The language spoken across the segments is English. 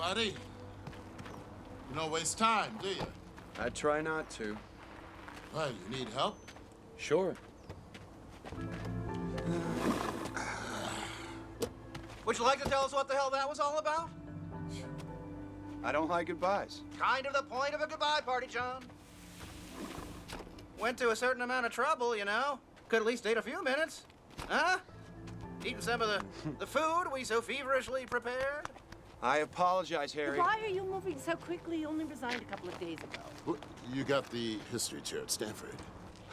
Buddy, you don't waste time, do you? I try not to. Well, you need help? Sure. Would you like to tell us what the hell that was all about? I don't like goodbyes. Kind of the point of a goodbye party, John. Went to a certain amount of trouble, you know. Could at least stayed a few minutes. Huh? Eating some of the food we so feverishly prepared. I apologize, Harry. Why are you moving so quickly? You only resigned a couple of days ago. Well, you got the history chair at Stanford.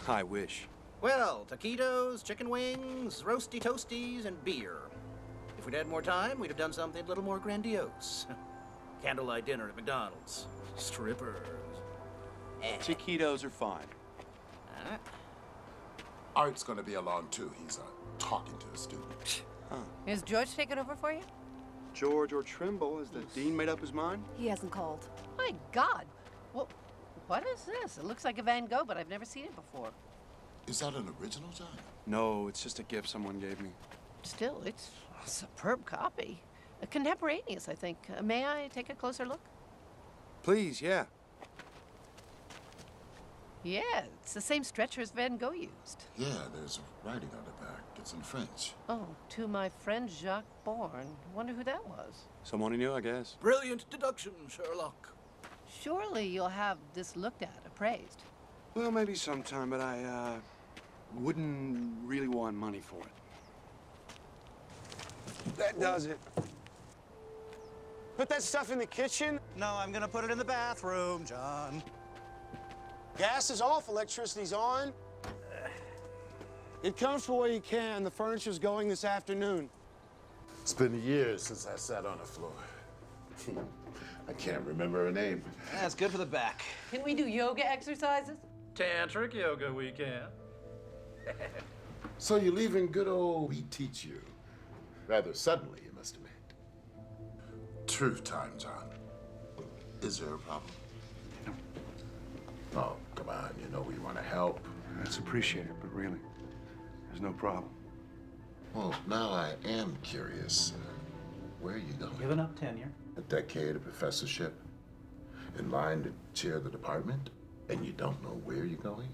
I wish. Well, taquitos, chicken wings, roasty toasties, and beer. If we'd had more time, we'd have done something a little more grandiose. Candlelight dinner at McDonald's. Strippers. Taquitos are fine. Huh? Art's gonna be along too. He's talking to a student. Is George taking over for you? George or Trimble, has the dean made up his mind? He hasn't called. My God. Well, what is this? It looks like a Van Gogh, but I've never seen it before. Is that an original, John? No, it's just a gift someone gave me. Still, it's a superb copy. Contemporaneous, I think. May I take a closer look? Please, yeah. Yeah, it's the same stretcher as Van Gogh used. Yeah, there's writing on the back. It's in French. Oh, to my friend Jacques Bourne. Wonder who that was. Someone he knew, I guess. Brilliant deduction, Sherlock. Surely you'll have this looked at, appraised. Well, maybe sometime, but I, wouldn't really want money for it. That does it. Put that stuff in the kitchen. No, I'm gonna put it in the bathroom, John. Gas is off, electricity's on. It comes for where you can. The furniture's going this afternoon. It's been years since I sat on the floor. I can't remember her name. That's good for the back. Can we do yoga exercises? Tantric yoga weekend. So you're leaving good old We Teach You. Rather suddenly, you must admit. Truth time, John. Is there a problem? Oh, come on, you know we want to help. That's appreciated, but really, there's no problem. Well, now I am curious. Where are you going? Giving up tenure. A decade of professorship? In line to chair the department? And you don't know where you're going?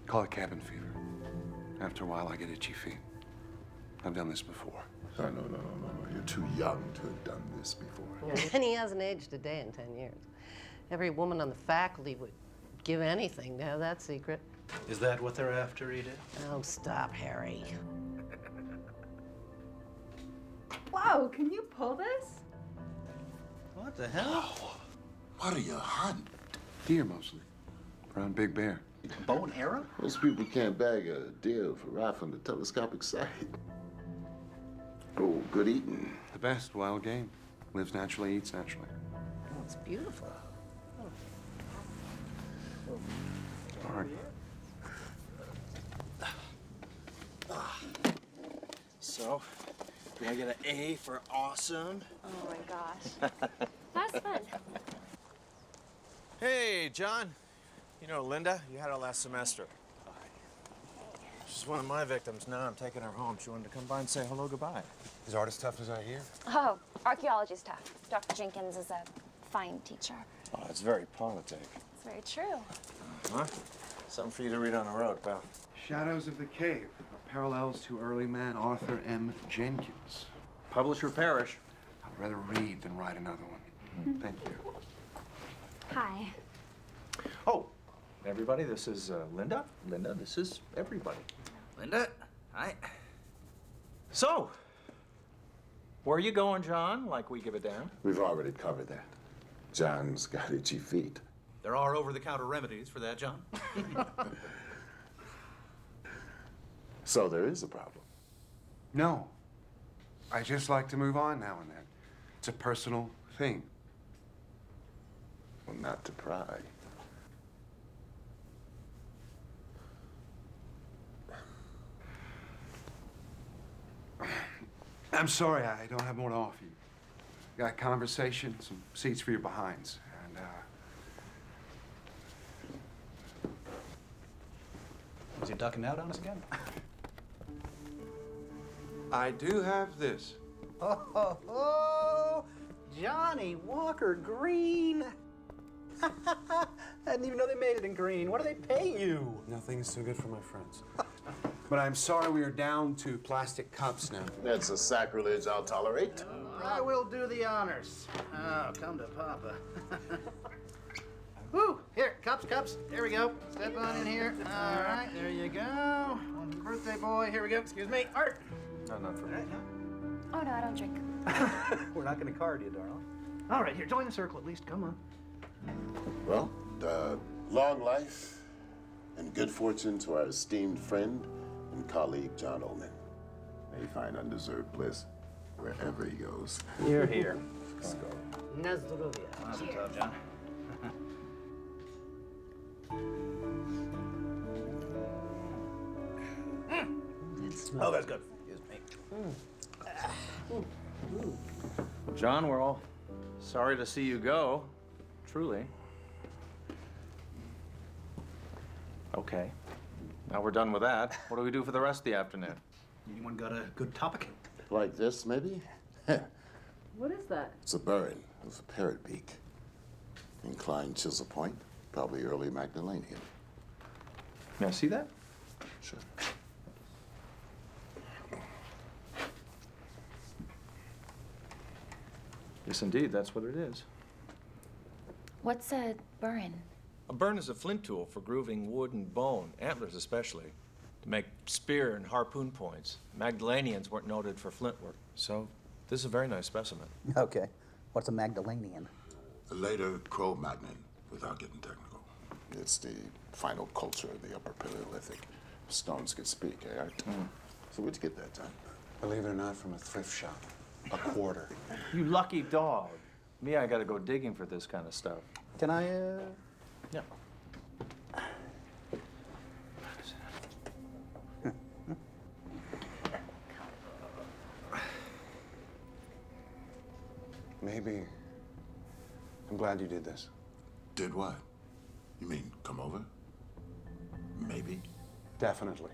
Call it cabin fever. After a while, I get itchy feet. I've done this before. Oh, no. You're too young to have done this before. And he hasn't aged a day in 10 years. Every woman on the faculty would give anything to have that secret. Is that what they're after, Edith? Oh, stop, Harry. Whoa, can you pull this? What the hell? What are you hunting? Deer, mostly. Around Big Bear. Bow and arrow? Most people can't bag a deer for rifling the telescopic sight. Oh, good eating. The best wild game. Lives naturally, eats naturally. Oh, it's beautiful. All right. So, did I get an A for awesome? Oh my gosh. That's fun. Hey, John. You know Linda? You had her last semester. She's one of my victims now. I'm taking her home. She wanted to come by and say hello, goodbye. Is art as tough as I hear? Oh, archaeology's tough. Dr. Jenkins is a fine teacher. Oh, it's very politic. It's very true. Huh? Something for you to read on the road, pal. Shadows of the Cave. Parallels to early man Arthur M. Jenkins. Publisher Parish. I'd rather read than write another one. Thank you. Hi. Oh, everybody, this is Linda. Linda, this is everybody. Linda, hi. So, where are you going, John? Like we give a damn? We've already covered that. John's got itchy feet. There are over-the-counter remedies for that, John. So there is a problem. No. I just like to move on now and then. It's a personal thing. Well, not to pry. I'm sorry, I don't have more to offer you. Got conversation, some seats for your behinds, and, Was he ducking out on us again? I do have this. Oh, Johnny Walker Green. I didn't even know they made it in green. What do they pay you? Nothing is too good for my friends. But I'm sorry we are down to plastic cups now. That's a sacrilege I'll tolerate. I will do the honors. Oh, come to Papa. Woo! Here, cups. There we go. Step on in here. All right, there you go. One for the birthday boy. Here we go. Excuse me. Art. No, not for me. Oh, no, I don't drink. We're not going to card you, darling. All right, here, join the circle at least. Come on. Well, long life and good fortune to our esteemed friend and colleague, John Ullman. May he find undeserved bliss wherever he goes. You're here. Let's go. Na zdrowie. Mazel tov, John. Oh, that's good. Excuse me. John, we're all sorry to see you go. Truly. Okay. Now we're done with that. What do we do for the rest of the afternoon? Anyone got a good topic? Like this, maybe? What is that? It's a burin. It was a parrot beak. Inclined chisel point, probably early Magdalenian. May I see that? Sure. Yes, indeed, that's what it is. What's a burin? A burn is a flint tool for grooving wood and bone, antlers especially, to make spear and harpoon points. Magdalenians weren't noted for flint work, so this is a very nice specimen. Okay. What's a Magdalenian? A later Cro-Magnon, without getting technical. It's the final culture of the Upper Paleolithic. Stones could speak, eh, Art? So where'd you get that, John? Believe it or not, from a thrift shop. A quarter. You lucky dog. Me, I gotta go digging for this kind of stuff. Can I, Yeah. Maybe. I'm glad you did this. Did what? You mean come over? Maybe. Definitely.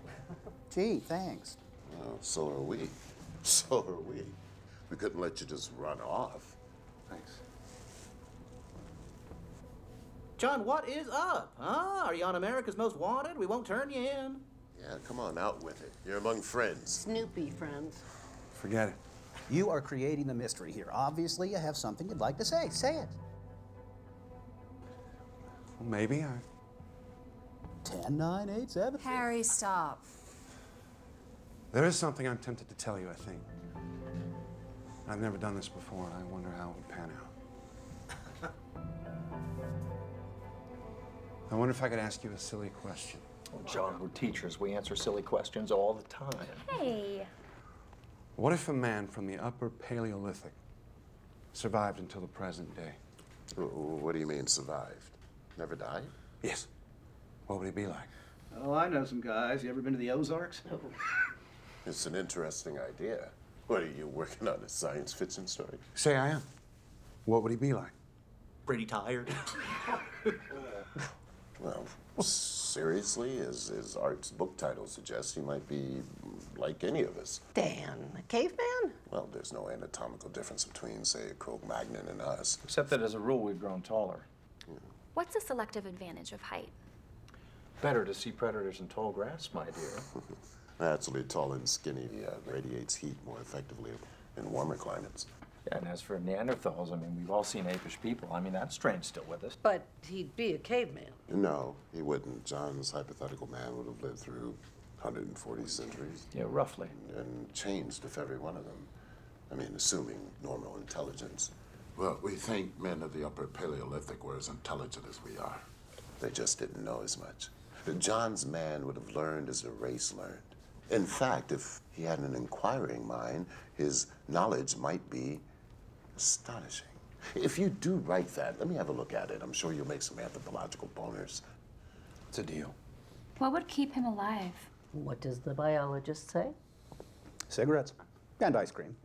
Gee, thanks. Well, so are we. So are we. We couldn't let you just run off. Thanks. John, what is up? Huh? Are you on America's Most Wanted? We won't turn you in. Yeah, come on, out with it. You're among friends. Snoopy friends. Forget it. You are creating the mystery here. Obviously, you have something you'd like to say. Say it. Well, maybe I... 10, 9, 8, 7. Harry, stop. There is something I'm tempted to tell you, I think. I've never done this before, and I wonder how it would pan out. I wonder if I could ask you a silly question. Oh, John, we're teachers. We answer silly questions all the time. Hey. What if a man from the Upper Paleolithic survived until the present day? What do you mean, survived? Never died? Yes. What would he be like? Oh, I know some guys. You ever been to the Ozarks? It's an interesting idea. What, are you working on a science fiction story? Say I am. What would he be like? Pretty tired. Well, seriously, as Art's book title suggests, he might be like any of us. Dan, a caveman? Well, there's no anatomical difference between, say, a Cro-Magnon and us. Except that as a rule, we've grown taller. What's the selective advantage of height? Better to see predators in tall grass, my dear. Naturally, tall and skinny radiates heat more effectively in warmer climates. Yeah, and as for Neanderthals, I mean, we've all seen apish people. I mean, that strain's still with us. But he'd be a caveman. No, he wouldn't. John's hypothetical man would have lived through 140 centuries. Yeah, roughly. And changed if every one of them. I mean, assuming normal intelligence. Well, we think men of the Upper Paleolithic were as intelligent as we are. They just didn't know as much. John's man would have learned as the race learned. In fact, if he had an inquiring mind, his knowledge might be astonishing. If you do write that, let me have a look at it. I'm sure you'll make some anthropological boners. It's a deal. What would keep him alive? What does the biologist say? Cigarettes. And ice cream.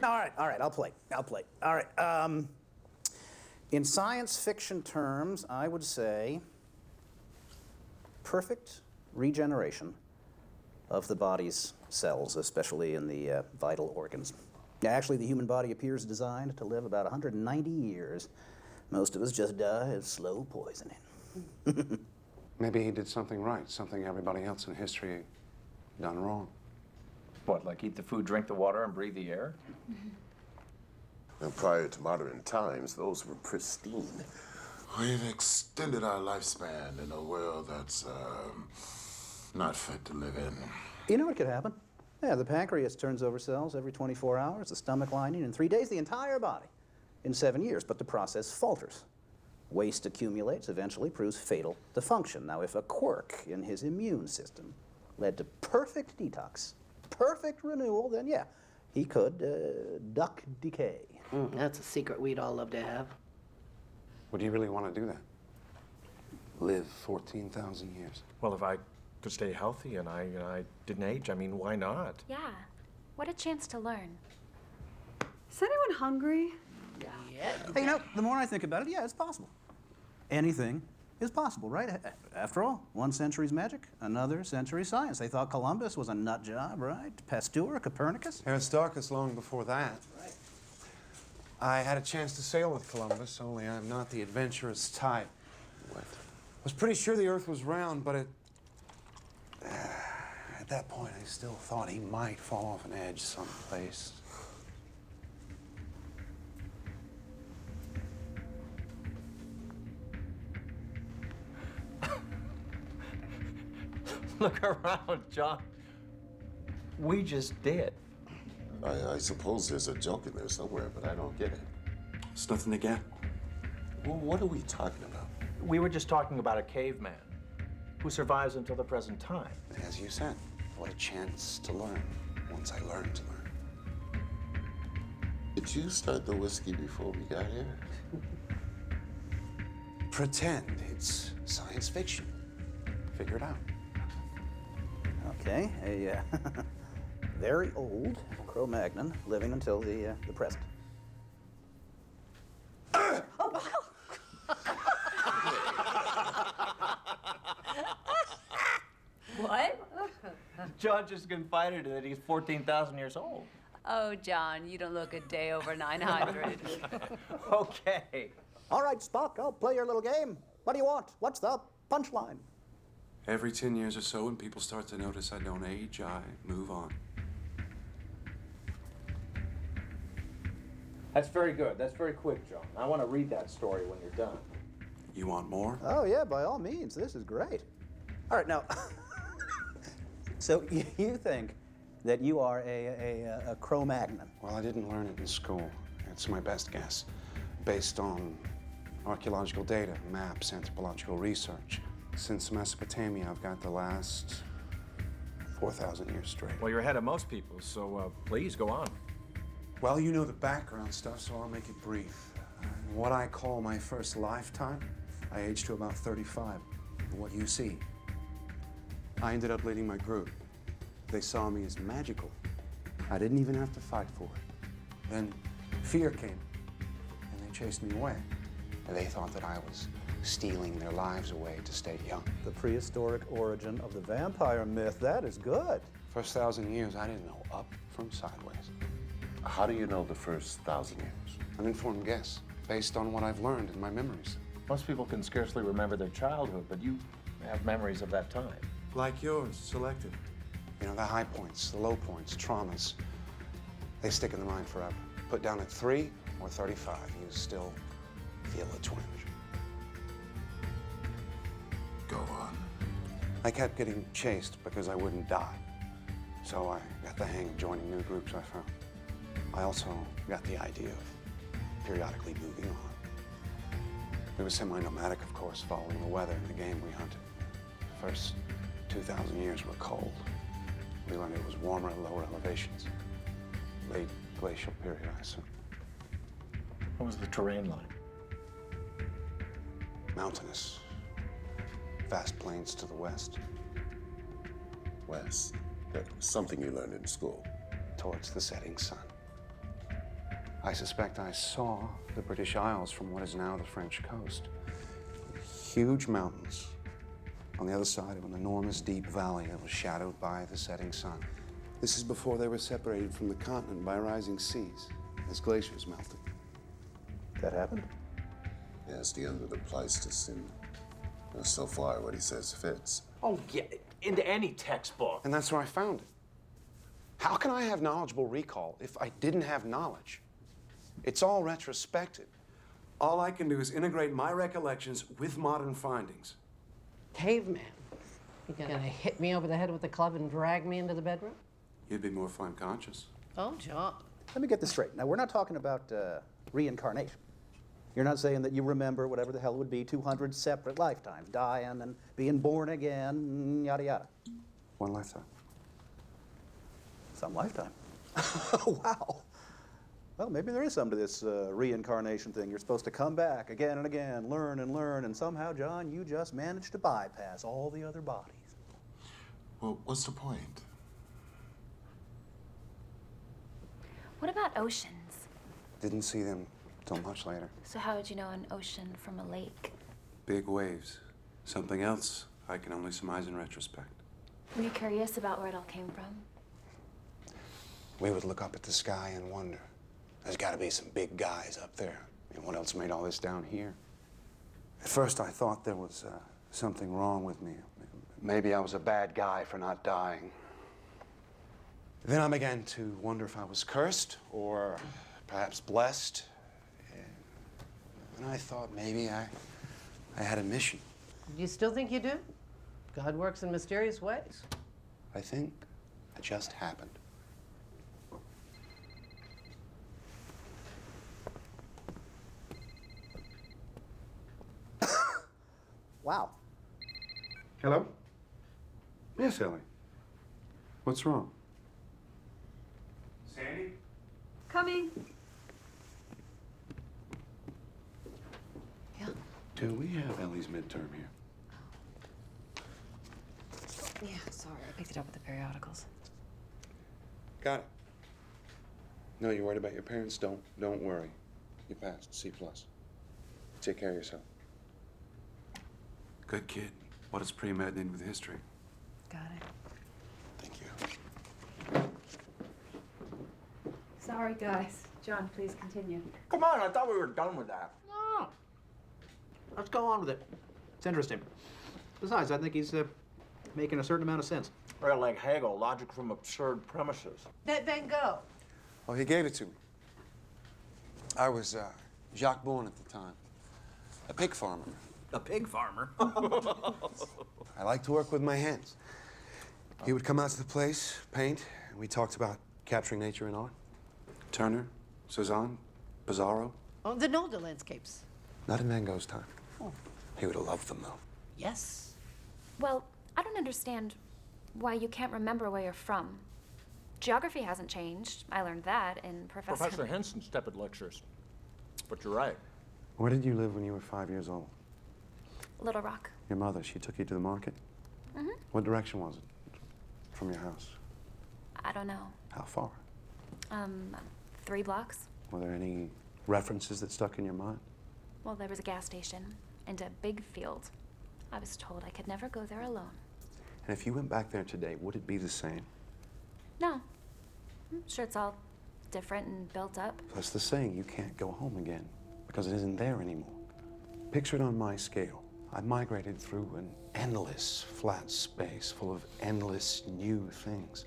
All right, I'll play. All right, in science fiction terms, I would say perfect regeneration of the body's cells, especially in the vital organs. Actually, the human body appears designed to live about 190 years. Most of us just die of slow poisoning. Maybe he did something right, something everybody else in history done wrong. What, like eat the food, drink the water, and breathe the air? And prior to modern times, those were pristine. We've extended our lifespan in a world that's not fit to live in. You know what could happen? Yeah, the pancreas turns over cells every 24 hours, the stomach lining in 3 days, the entire body in 7 years, but the process falters. Waste accumulates, eventually proves fatal to function. Now, if a quirk in his immune system led to perfect detox, perfect renewal, then yeah, he could duck decay. That's a secret we'd all love to have. Would you really want to do that? Live 14,000 years? Well, if I could stay healthy and I didn't age, I mean, why not? Yeah. What a chance to learn. Is anyone hungry? Hey, you know, the more I think about it, yeah, it's possible. Anything is possible, right? After all, one century's magic, another century's science. They thought Columbus was a nut job, right? Pasteur, Copernicus. Aristarchus long before that. Right. I had a chance to sail with Columbus, only I'm not the adventurous type. What? I was pretty sure the Earth was round, but at that point, I still thought he might fall off an edge someplace. Look around, John. We just did. I suppose there's a joke in there somewhere, but I don't get it. It's nothing to get. Well, what are we talking about? We were just talking about a caveman who survives until the present time. As you said, what a chance to learn once I learned to learn. Did you start the whiskey before we got here? Pretend it's science fiction. Figure it out. Okay, a very old Cro-Magnon living until the present. What? John just confided that he's 14,000 years old. Oh, John, you don't look a day over 900. Okay. All right, Spock, I'll play your little game. What do you want? What's the punchline? Every 10 years or so, when people start to notice I don't age, I move on. That's very good. That's very quick, John. I want to read that story when you're done. You want more? Oh, yeah, by all means. This is great. All right, now, so you think that you are a Cro-Magnon? Well, I didn't learn it in school. It's my best guess, based on archaeological data, maps, anthropological research. Since Mesopotamia, I've got the last 4,000 years straight. Well, you're ahead of most people, so please go on. Well, you know the background stuff, so I'll make it brief. What I call my first lifetime, I aged to about 35. What you see, I ended up leading my group. They saw me as magical. I didn't even have to fight for it. Then fear came, and they chased me away. And they thought that I was stealing their lives away to stay young. The prehistoric origin of the vampire myth. That is good. First 1,000 years, I didn't know up from sideways. How do you know the first 1,000 years? An informed guess, based on what I've learned in my memories. Most people can scarcely remember their childhood, but you have memories of that time. Like yours, selective. You know, the high points, the low points, traumas, they stick in the mind forever. Put down at 3 or 35, you still feel a twinge. Go on. I kept getting chased because I wouldn't die. So I got the hang of joining new groups I found. I also got the idea of periodically moving on. We were semi-nomadic, of course, following the weather and the game we hunted. The first 2,000 years were cold. We learned it was warmer at lower elevations. Late glacial period, I assume. What was the terrain like? Mountainous. Vast plains to the west. West. That's something you learned in school. Towards the setting sun. I suspect I saw the British Isles from what is now the French coast. Huge mountains on the other side of an enormous deep valley that was shadowed by the setting sun. This is before they were separated from the continent by rising seas, as glaciers melted. That happened? Yeah, it's the end of the Pleistocene. So far, what he says fits. Oh, yeah, into any textbook. And that's where I found it. How can I have knowledgeable recall if I didn't have knowledge? It's all retrospective. All I can do is integrate my recollections with modern findings. Caveman. You gonna hit me over the head with the club and drag me into the bedroom? You'd be more fun conscious. Oh, John. Let me get this straight. Now, we're not talking about reincarnation. You're not saying that you remember whatever the hell it would be 200 separate lifetimes, dying and being born again, yada, yada. One lifetime. Some lifetime. Wow. Well, maybe there is something to this reincarnation thing. You're supposed to come back again and again, learn, and somehow, John, you just managed to bypass all the other bodies. Well, what's the point? What about oceans? Didn't see them till much later. So how would you know an ocean from a lake? Big waves. Something else I can only surmise in retrospect. Were you curious about where it all came from? We would look up at the sky and wonder, there's got to be some big guys up there. I mean, what else made all this down here? At first, I thought there was something wrong with me. Maybe I was a bad guy for not dying. Then I began to wonder if I was cursed or perhaps blessed. And I thought maybe I had a mission. Do you still think you do? God works in mysterious ways. I think it just happened. Wow. Hello? Yes, Ellie. What's wrong? Sandy? Coming. Yeah. Do we have Ellie's midterm here? Yeah, sorry. I picked it up with the periodicals. Got it. No, you're worried about your parents? Don't worry. You passed. C+. Take care of yourself. Good kid. What is pre-med in with history? Got it. Thank you. Sorry, guys. John, please continue. Come on, I thought we were done with that. No. Let's go on with it. It's interesting. Besides, I think he's making a certain amount of sense. Well, like Hegel, logic from absurd premises. Then go. Oh, he gave it to me. I was Jacques Bourne at the time. A pig farmer. A pig farmer? I like to work with my hands. He would come out to the place, paint, and we talked about capturing nature in art. Turner, Cezanne, Pizarro. Oh, the Nolde landscapes. Not in Van Gogh's time. Oh. He would have loved them, though. Yes. Well, I don't understand why you can't remember where you're from. Geography hasn't changed. I learned that in Professor Henson's tepid lectures. But you're right. Where did you live when you were 5 years old? Little Rock. Your mother, she took you to the market? Mm-hmm. What direction was it from your house? I don't know. How far? 3 blocks. Were there any references that stuck in your mind? Well, there was a gas station and a big field. I was told I could never go there alone. And if you went back there today, would it be the same? No. I'm sure it's all different and built up. That's the saying, you can't go home again because it isn't there anymore. Picture it on my scale. I migrated through an endless flat space full of endless new things.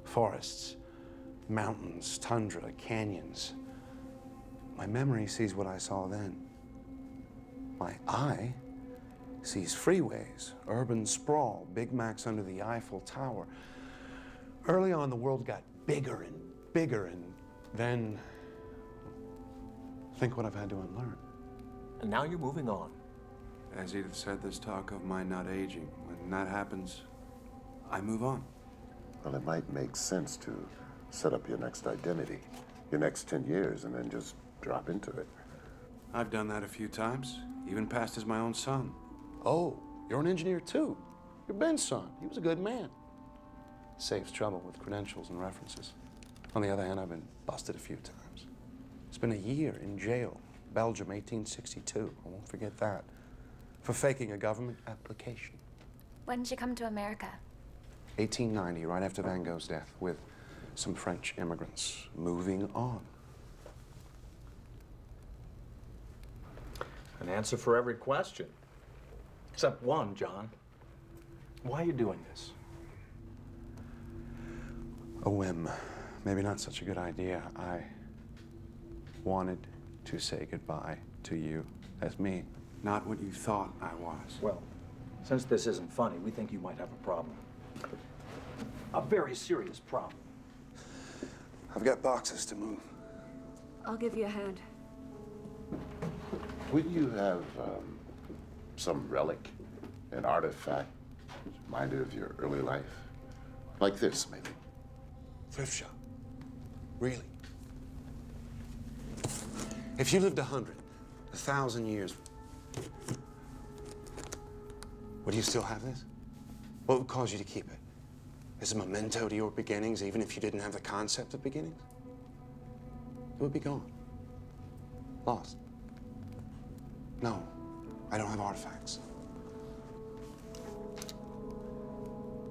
Forests, mountains, tundra, canyons. My memory sees what I saw then. My eye sees freeways, urban sprawl, Big Macs under the Eiffel Tower. Early on, the world got bigger and then think what I've had to unlearn. And now you're moving on. As Edith said, there's talk of my not aging. When that happens, I move on. Well, it might make sense to set up your next identity, your next 10 years, and then just drop into it. I've done that a few times, even passed as my own son. Oh, you're an engineer too. You're Ben's son. He was a good man. Saves trouble with credentials and references. On the other hand, I've been busted a few times. Spent a year in jail, Belgium, 1862. I won't forget that. For faking a government application. When did you come to America? 1890, right after Van Gogh's death, with some French immigrants moving on. An answer for every question. Except one, John. Why are you doing this? A whim. Maybe not such a good idea. I wanted to say goodbye to you as me, not what you thought I was. Well, since this isn't funny, we think you might have a problem. A very serious problem. I've got boxes to move. I'll give you a hand. Would you have some relic, an artifact, reminded of your early life? Like this, maybe? Thrift shop. Really? If you lived 100, 1,000 years, would you still have this? What would cause you to keep it? As a memento to your beginnings, even if you didn't have the concept of beginnings? It would be gone. Lost. No, I don't have artifacts.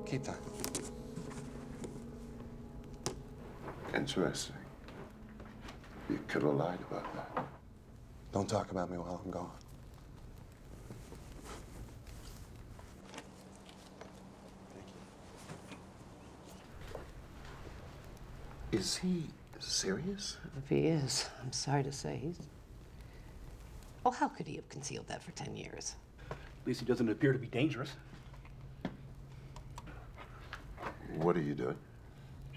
Keep that. Interesting. You could have lied about that. Don't talk about me while I'm gone. Is he serious? If he is, I'm sorry to say he's... Oh, how could he have concealed that for 10 years? At least he doesn't appear to be dangerous. What are you doing?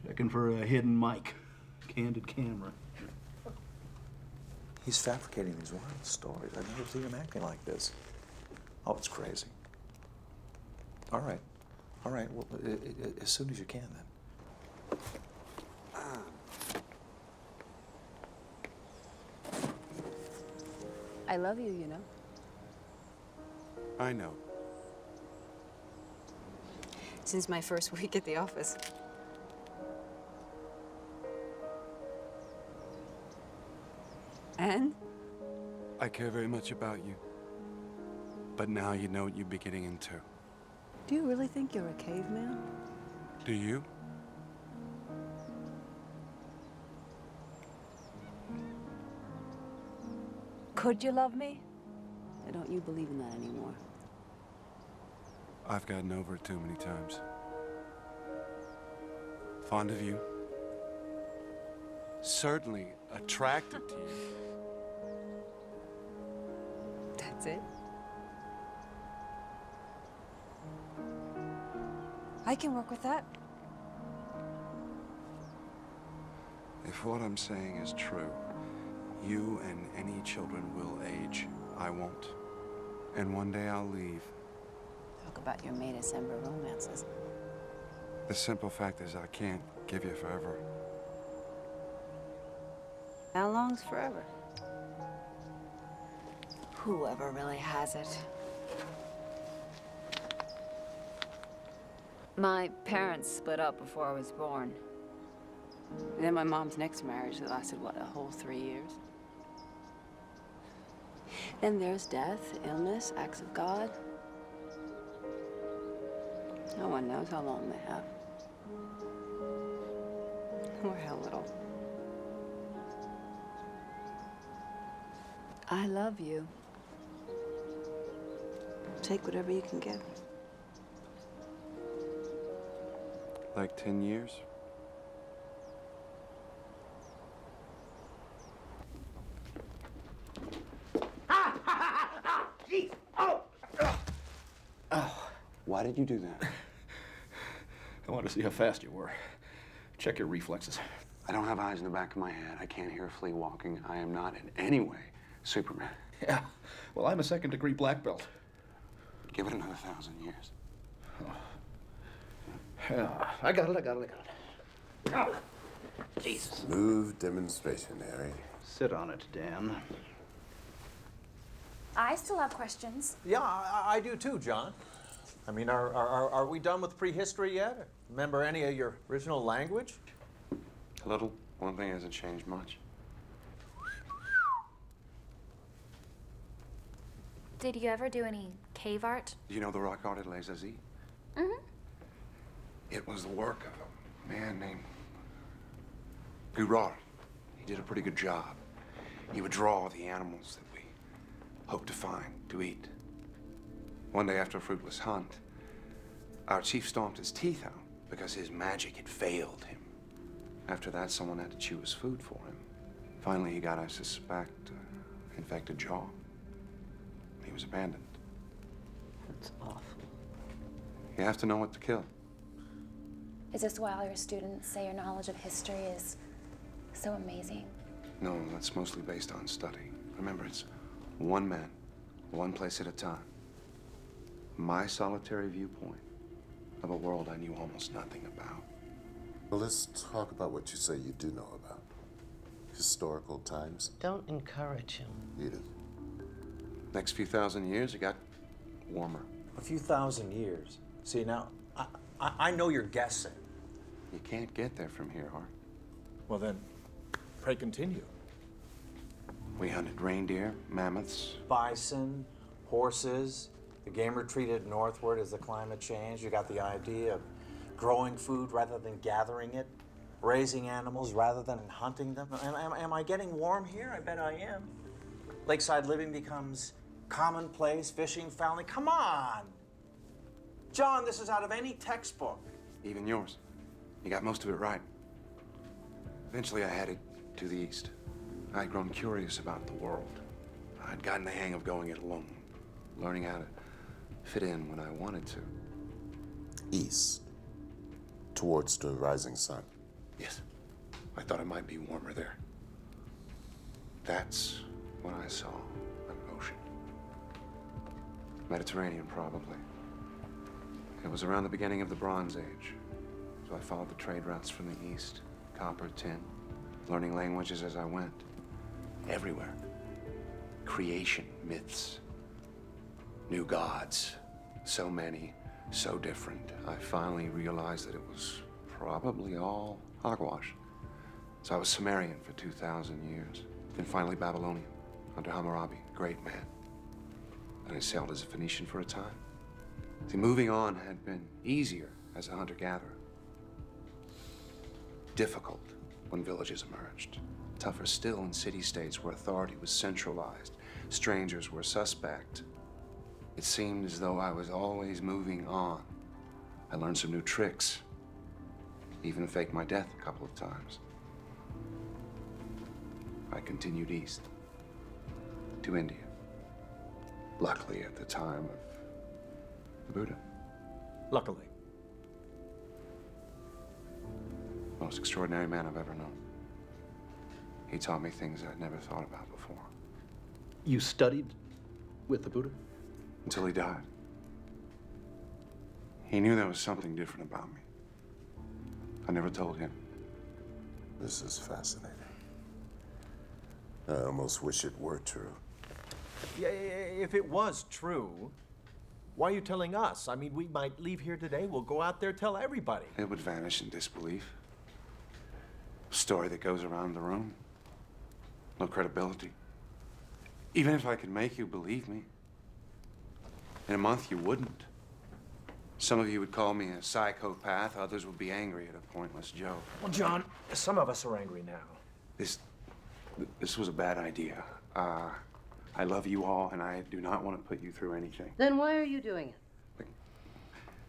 Checking for a hidden mic, candid camera. He's fabricating these wild stories. I've never seen him acting like this. Oh, it's crazy. All right. All right. Well, as soon as you can, then. I love you, you know. I know. Since my first week at the office. And? I care very much about you. But now you know what you'd be getting into. Do you really think you're a caveman? Do you? Could you love me? Or don't you believe in that anymore? I've gotten over it too many times. Fond of you. Certainly attracted to you. That's it? I can work with that. If what I'm saying is true, you and any children will age. I won't. And one day I'll leave. Talk about your May December romances. The simple fact is I can't give you forever. How long's forever? Whoever really has it. My parents split up before I was born. And then my mom's next marriage that lasted, what, a whole 3 years? Then there's death, illness, acts of God. No one knows how long they have. Or how little. I love you. Take whatever you can get. Like 10 years? Jeez! Oh! Why did you do that? I wanted to see how fast you were. Check your reflexes. I don't have eyes in the back of my head. I can't hear a flea walking. I am not in any way Superman. Yeah. Well, I'm a second-degree black belt. Give it another 1,000 years. Yeah, I got it. Oh, Jesus. Smooth demonstration, Harry. Sit on it, Dan. I still have questions. Yeah, I do too, John. I mean, are we done with prehistory yet? Remember any of your original language? A little. One thing hasn't changed much. Did you ever do any cave art? Do you know the rock art at Les Aziz? Mm-hmm. It was the work of a man named Gurard. He did a pretty good job. He would draw the animals that we hoped to find to eat. One day after a fruitless hunt, our chief stomped his teeth out because his magic had failed him. After that, someone had to chew his food for him. Finally, he got, I suspect, infected jaw. He was abandoned. That's awful. You have to know what to kill. Is this why all your students say your knowledge of history is so amazing? No, that's mostly based on study. Remember, it's one man, one place at a time. My solitary viewpoint of a world I knew almost nothing about. Well, let's talk about what you say you do know about. Historical times. Don't encourage him. Edith. Next few thousand years, it got warmer. A few thousand years. See, now, I know you're guessing. You can't get there from here, Hart. Well then, pray continue. We hunted reindeer, mammoths. Bison, horses, the game retreated northward as the climate changed. You got the idea of growing food rather than gathering it, raising animals rather than hunting them. Am I getting warm here? I bet I am. Lakeside living becomes commonplace, fishing, fouling. Come on! John, this is out of any textbook. Even yours. You got most of it right. Eventually, I headed to the east. I'd grown curious about the world. I'd gotten the hang of going it alone, learning how to fit in when I wanted to. East. Towards the rising sun. Yes. I thought it might be warmer there. That's when I saw an ocean. Mediterranean, probably. It was around the beginning of the Bronze Age. So I followed the trade routes from the east. Copper, tin, learning languages as I went. Everywhere. Creation, myths, new gods. So many, so different. I finally realized that it was probably all hogwash. So I was Sumerian for 2,000 years. Then finally Babylonian, under Hammurabi, great man. And I sailed as a Phoenician for a time. See, moving on had been easier as a hunter-gatherer. Difficult when villages emerged. Tougher still in city-states where authority was centralized. Strangers were suspect. It seemed as though I was always moving on. I learned some new tricks. Even faked my death a couple of times. I continued east to India. Luckily, at the time of the Buddha. Luckily. Most extraordinary man I've ever known. He taught me things I'd never thought about before. You studied with the Buddha? Until he died. He knew there was something different about me. I never told him. This is fascinating. I almost wish it were true. Yeah, if it was true, why are you telling us? I mean, we might leave here today, we'll go out there, tell everybody. It would vanish in disbelief. A story that goes around the room. No credibility. Even if I could make you believe me, in a month you wouldn't. Some of you would call me a psychopath, others would be angry at a pointless joke. Well, John, some of us are angry now. This was a bad idea. I love you all, and I do not want to put you through anything. Then why are you doing it?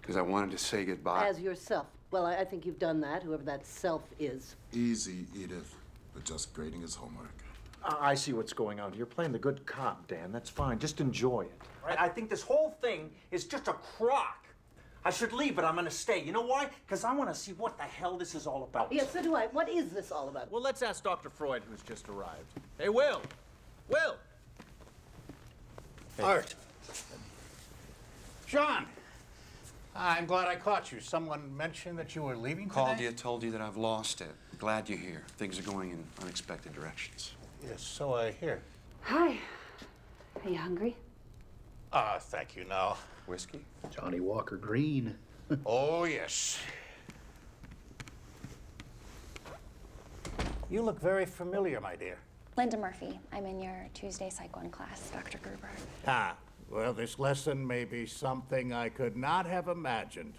Because I wanted to say goodbye. As yourself. Well, I think you've done that, whoever that self is. Easy, Edith. But just grading his homework. I see what's going on. You're playing the good cop, Dan. That's fine. Just enjoy it. Right? I think this whole thing is just a crock. I should leave, but I'm going to stay. You know why? Because I want to see what the hell this is all about. Yes, so do I. What is this all about? Well, let's ask Dr. Freud, who's just arrived. Hey, Will! Will! Art. John! I'm glad I caught you. Someone mentioned that you were leaving Called today? you, told you that I've lost it. Glad you're here. Things are going in unexpected directions. Yes, so I hear. Hi. Are you hungry? Thank you, no. Whiskey? Johnny Walker Green. Oh, yes. You look very familiar, my dear. Linda Murphy. I'm in your Tuesday Psych 1 class, Dr. Gruber. Ah, well, this lesson may be something I could not have imagined.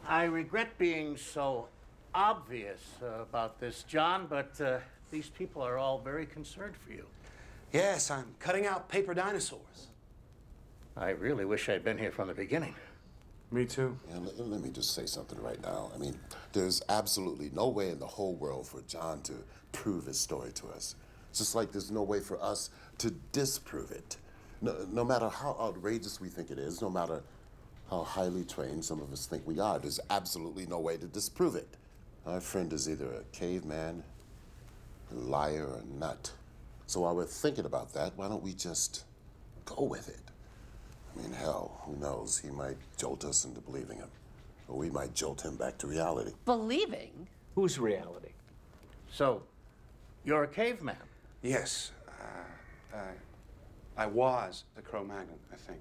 I regret being so obvious about this, John, but these people are all very concerned for you. Yes, I'm cutting out paper dinosaurs. I really wish I'd been here from the beginning. Me too. Yeah, let me just say something right now. I mean, there's absolutely no way in the whole world for John to prove his story to us. Just like there's no way for us to disprove it. No matter how outrageous we think it is, no matter how highly trained some of us think we are, there's absolutely no way to disprove it. Our friend is either a caveman, a liar, or a nut. So while we're thinking about that, why don't we just go with it? I mean, hell, who knows? He might jolt us into believing him. Or we might jolt him back to reality. Believing? Whose reality? So, you're a caveman? Yes. I was a Cro-Magnon, I think.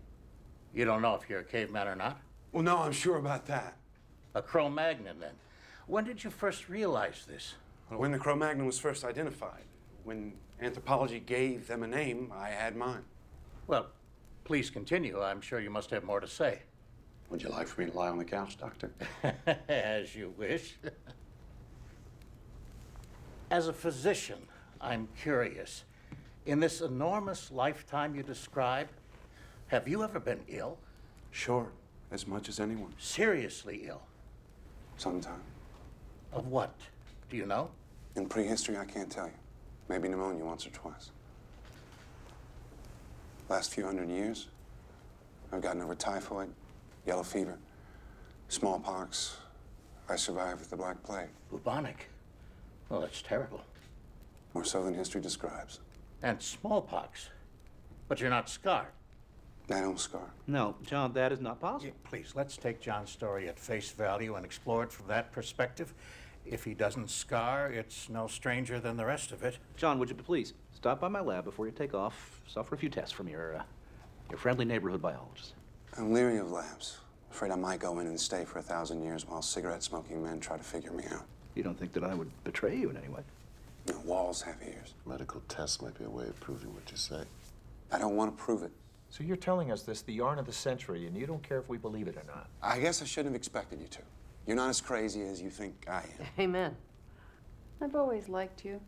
You don't know if you're a caveman or not? Well, no, I'm sure about that. A Cro-Magnon, then. When did you first realize this? When the Cro-Magnon was first identified. When anthropology gave them a name, I had mine. Well, please continue. I'm sure you must have more to say. Would you like for me to lie on the couch, Doctor? As you wish. As a physician, I'm curious. In this enormous lifetime you describe, have you ever been ill? Sure, as much as anyone. Seriously ill? Sometime. Of what? Do you know? In prehistory, I can't tell you. Maybe pneumonia once or twice. Last few hundred years, I've gotten over typhoid, yellow fever, smallpox. I survived the Black Plague. Bubonic? Well, that's terrible. More so than history describes. And smallpox. But you're not scarred. I don't scar. No, John, that is not possible. Please, let's take John's story at face value and explore it from that perspective. If he doesn't scar, it's no stranger than the rest of it. John, would you please stop by my lab before you take off? Suffer a few tests from your friendly neighborhood biologist. I'm leery of labs. Afraid I might go in and stay for 1,000 years while cigarette-smoking men try to figure me out. You don't think that I would betray you in any way? You know, walls have ears. Medical tests might be a way of proving what you say. I don't want to prove it. So you're telling us this, the yarn of the century, and you don't care if we believe it or not? I guess I shouldn't have expected you to. You're not as crazy as you think I am. Amen. I've always liked you.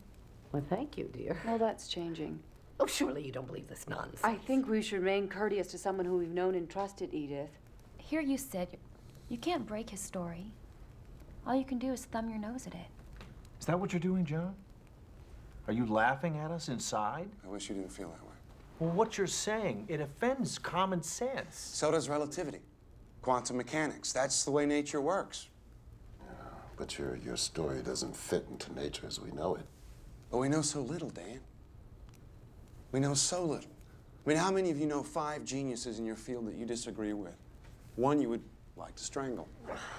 Well, thank you, dear. Well, that's changing. Oh, surely you don't believe this nonsense. I think we should remain courteous to someone who we've known and trusted, Edith. Here you sit. You can't break his story. All you can do is thumb your nose at it. Is that what you're doing, John? Are you laughing at us inside? I wish you didn't feel that way. Well, what you're saying, it offends common sense. So does relativity. Quantum mechanics. That's the way nature works. Yeah, but your story doesn't fit into nature as we know it. But we know so little, Dan. We know so little. I mean, how many of you know 5 geniuses in your field that you disagree with? One you would like to strangle.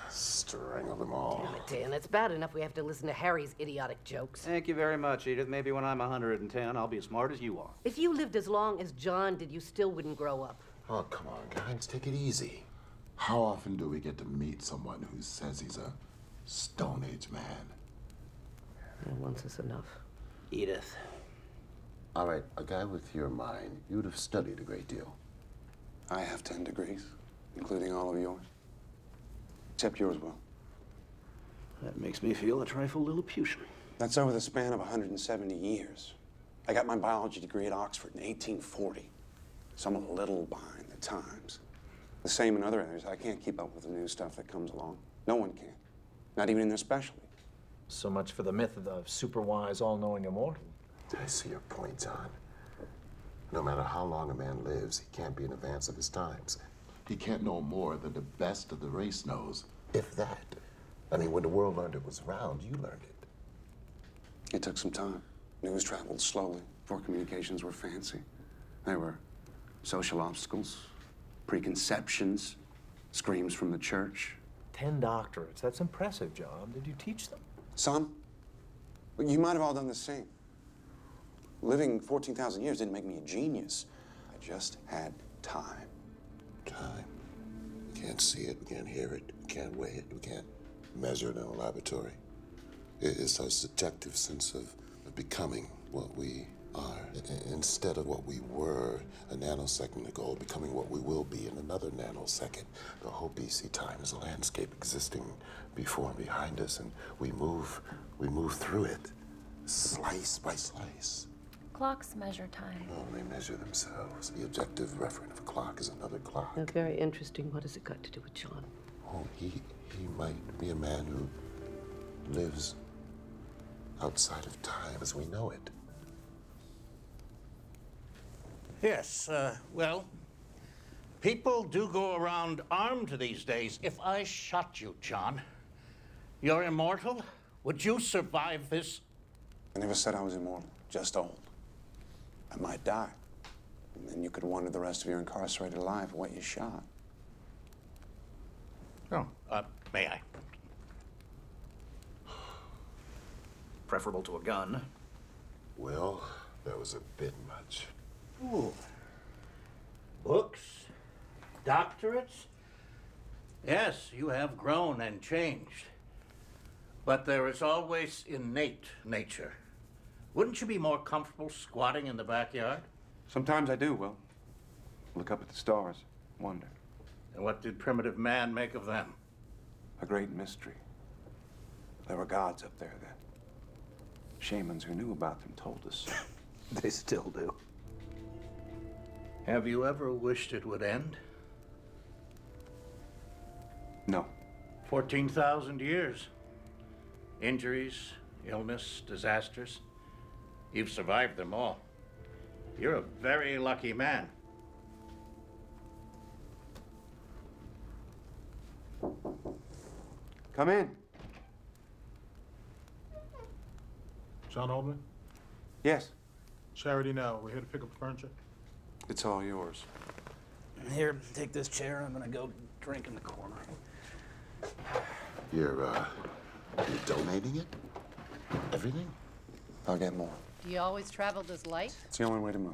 Strangle them all. Damn it, Dan. It's bad enough we have to listen to Harry's idiotic jokes. Thank you very much, Edith. Maybe when I'm 110, I'll be as smart as you are. If you lived as long as John did, you still wouldn't grow up. Oh, come on, guys, take it easy. How often do we get to meet someone who says he's a Stone Age man? Yeah, once is enough. Edith. All right, a guy with your mind, you'd have studied a great deal. I have 10 degrees, including all of yours. Except yours, Will. That makes me feel a trifle Lilliputian. That's over the span of 170 years. I got my biology degree at Oxford in 1840. So I'm a little behind the times. The same in other areas. I can't keep up with the new stuff that comes along. No one can. Not even in their specialty. So much for the myth of the super-wise, all-knowing immortal. I see your point, John. No matter how long a man lives, he can't be in advance of his times. He can't know more than the best of the race knows, if that. I mean, when the world learned it was round, you learned it. It took some time. News traveled slowly before communications were fancy. There were social obstacles, preconceptions, screams from the church. 10 doctorates. That's impressive, John. Did you teach them? Some. But you might have all done the same. Living 14,000 years didn't make me a genius. I just had time. Time. We can't see it, we can't hear it, we can't weigh it, we can't measure it in a laboratory. It's our subjective sense of becoming what we are. Instead of what we were a nanosecond ago, becoming what we will be in another nanosecond. The whole BC time is a landscape existing before and behind us, and we move through it, slice by slice. Clocks measure time. Oh, they measure themselves. The objective referent of a clock is another clock. Very interesting. What has it got to do with John? Oh, he might be a man who lives outside of time as we know it. Yes, well, people do go around armed these days. If I shot you, John, you're immortal? Would you survive this? I never said I was immortal, just old. I might die. And then you could wonder the rest of your incarcerated life what you shot. Oh, may I? Preferable to a gun. Well, that was a bit much. Ooh. Books? Doctorates? Yes, you have grown and changed. But there is always innate nature. Wouldn't you be more comfortable squatting in the backyard? Sometimes I do, Will. Look up at the stars, wonder. And what did primitive man make of them? A great mystery. There were gods up there then. Shamans who knew about them told us. They still do. Have you ever wished it would end? No. 14,000 years. Injuries, illness, disasters. You've survived them all. You're a very lucky man. Come in. John Hombre? Yes. Charity now. We're here to pick up the furniture. It's all yours. Here, take this chair. I'm gonna go drink in the corner. You're donating it? Everything? I'll get more. Do you always travel this light? It's the only way to move.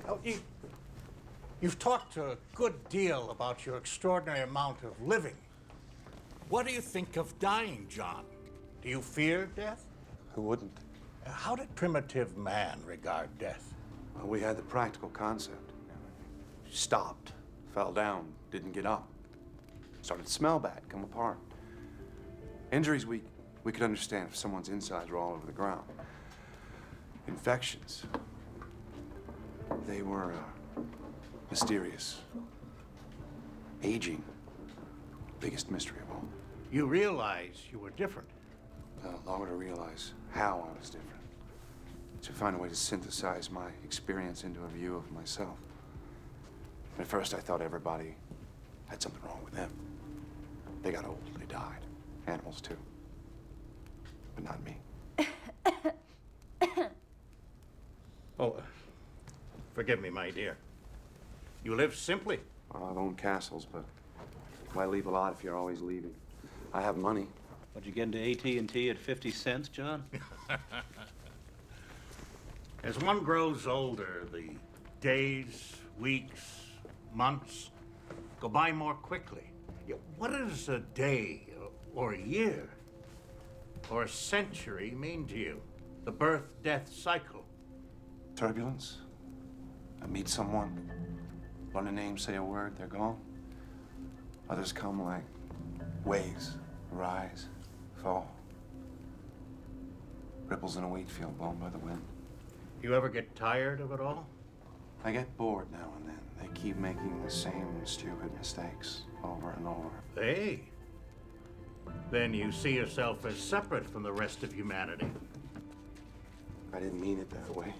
Oh, you've talked a good deal about your extraordinary amount of living. What do you think of dying, John? Do you fear death? Who wouldn't? How did primitive man regard death? Well, we had the practical concept. Stopped, fell down, didn't get up. Started to smell bad, come apart. Injuries we could understand if someone's insides were all over the ground. Infections, they were mysterious. Aging, biggest mystery of all. You realize you were different. Longer to realize how I was different. To find a way to synthesize my experience into a view of myself. At first I thought everybody had something wrong with them. They got old, they died. Animals too. But not me. Oh, forgive me, my dear. You live simply. Well, I've owned castles, but why leave a lot if you're always leaving? I have money. What'd you get into AT&T at 50 cents, John? As one grows older, the days, weeks, months go by more quickly. What does a day or a year or a century mean to you? The birth-death cycle. Turbulence. I meet someone, learn a name, say a word, they're gone. Others come like waves, rise, fall. Ripples in a wheat field blown by the wind. You ever get tired of it all? I get bored now and then. They keep making the same stupid mistakes over and over. Hey. Then you see yourself as separate from the rest of humanity. I didn't mean it that way.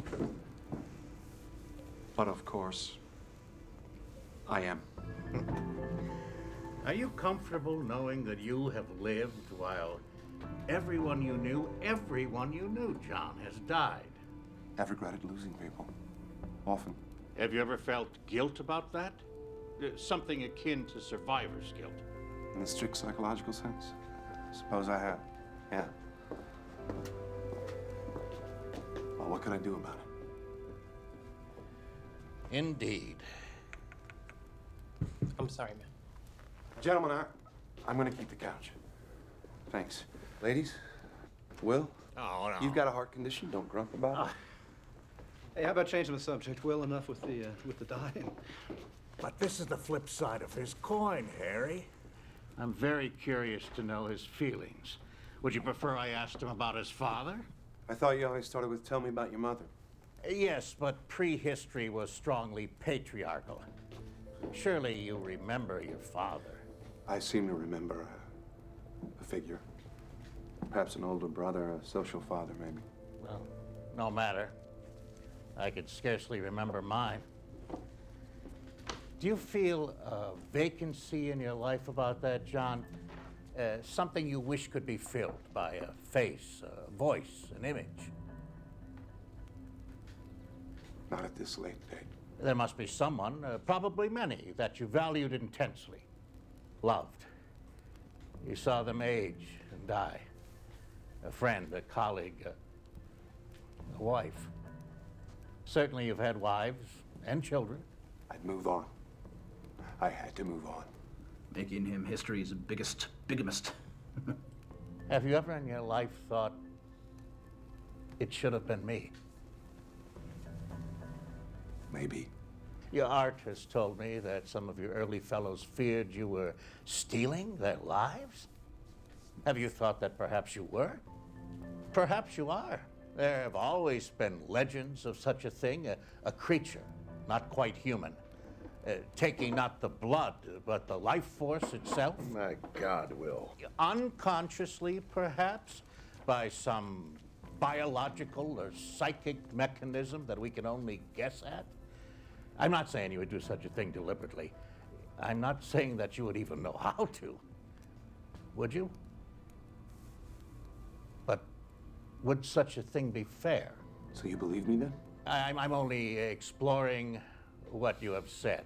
But of course, I am. Are you comfortable knowing that you have lived while everyone you knew, John, has died? I've regretted losing people. Often. Have you ever felt guilt about that? Something akin to survivor's guilt. In the strict psychological sense? Suppose I have. Yeah. Well, what can I do about it? Indeed. I'm sorry, man. Gentlemen, I'm gonna keep the couch. Thanks. Ladies, Will? Oh, no. You've got a heart condition. Don't grump about it. Hey, how about changing the subject? Well, enough with the dying. But this is the flip side of his coin, Harry. I'm very curious to know his feelings. Would you prefer I asked him about his father? I thought you always started with tell me about your mother. Yes, but prehistory was strongly patriarchal. Surely you remember your father. I seem to remember a figure. Perhaps an older brother, a social father, maybe. Well, no matter. I could scarcely remember mine. Do you feel a vacancy in your life about that, John? Something you wish could be filled by a face, a voice, an image? Not at this late date. There must be someone, probably many, that you valued intensely, loved. You saw them age and die. A friend, a colleague, a wife. Certainly you've had wives and children. I'd move on. I had to move on. Making him history's biggest bigamist. Have you ever in your life thought, it should have been me? Maybe. Your art has told me that some of your early fellows feared you were stealing their lives. Have you thought that perhaps you were? Perhaps you are. There have always been legends of such a thing, a creature, not quite human, taking not the blood, but the life force itself. My God, Will. Unconsciously, perhaps, by some biological or psychic mechanism that we can only guess at. I'm not saying you would do such a thing deliberately. I'm not saying that you would even know how to. Would you? But would such a thing be fair? So you believe me then? I'm only exploring what you have said.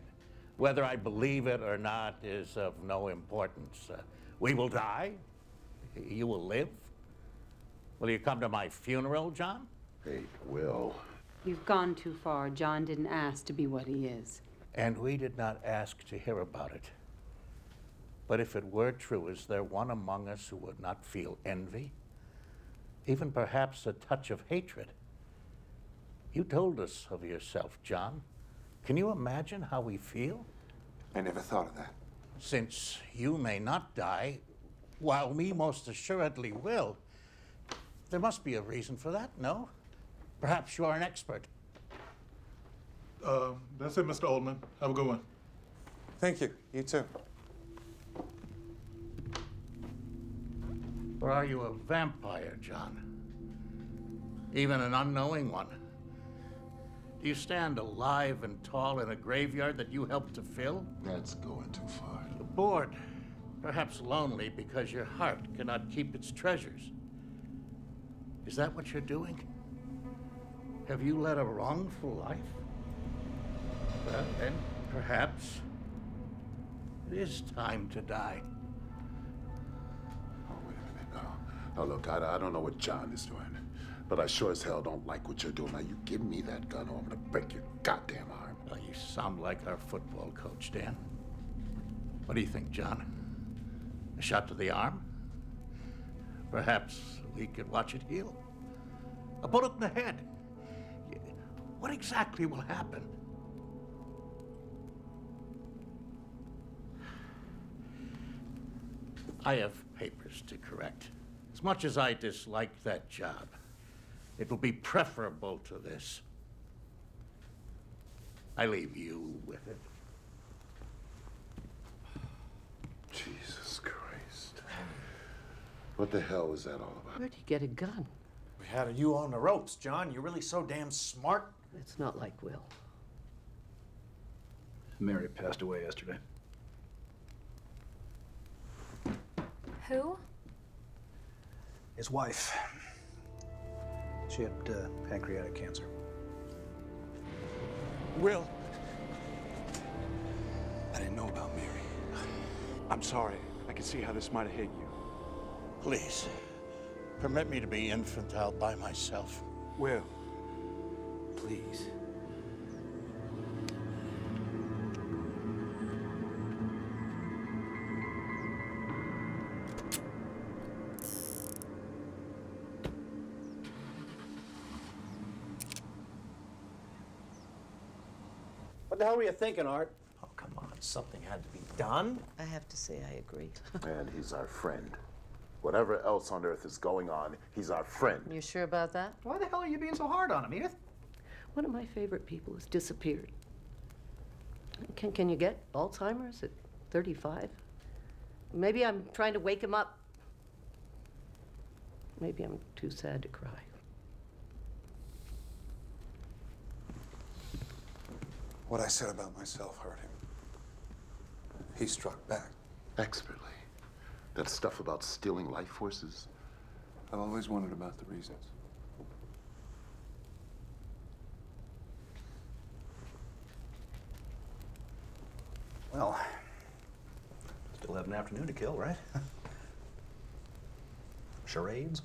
Whether I believe it or not is of no importance. We will die. You will live. Will you come to my funeral, John? Hey, Will. You've gone too far. John didn't ask to be what he is. And we did not ask to hear about it. But if it were true, is there one among us who would not feel envy? Even perhaps a touch of hatred? You told us of yourself, John. Can you imagine how we feel? I never thought of that. Since you may not die, while me most assuredly will, there must be a reason for that, no? Perhaps you are an expert. That's it, Mr. Oldman. Have a good one. Thank you. You too. Or are you a vampire, John? Even an unknowing one? Do you stand alive and tall in a graveyard that you helped to fill? That's going too far. Bored, perhaps lonely because your heart cannot keep its treasures. Is that what you're doing? Have you led a wrongful life? Well, then, perhaps it is time to die. Oh, wait a minute. No, look, I don't know what John is doing, but I sure as hell don't like what you're doing. Now, you give me that gun or I'm gonna break your goddamn arm. Well, you sound like our football coach, Dan. What do you think, John? A shot to the arm? Perhaps we could watch it heal. A bullet in the head. What exactly will happen? I have papers to correct. As much as I dislike that job, it will be preferable to this. I leave you with it. Jesus Christ. What the hell was that all about? Where'd you get a gun? We had you on the ropes, John. You're really so damn smart. It's not like Will. Mary passed away yesterday. Who? His wife. She had pancreatic cancer. Will. I didn't know about Mary. I'm sorry. I can see how this might have hit you. Please, permit me to be infantile by myself. Will. Please. What the hell were you thinking, Art? Oh, come on. Something had to be done. I have to say I agree. And he's our friend. Whatever else on earth is going on, he's our friend. You sure about that? Why the hell are you being so hard on him, Edith? One of my favorite people has disappeared. Can you get Alzheimer's at 35? Maybe I'm trying to wake him up. Maybe I'm too sad to cry. What I said about myself hurt him. He struck back. Expertly. That stuff about stealing life forces. I've always wondered about the reasons. Well, still have an afternoon to kill, right? Charades?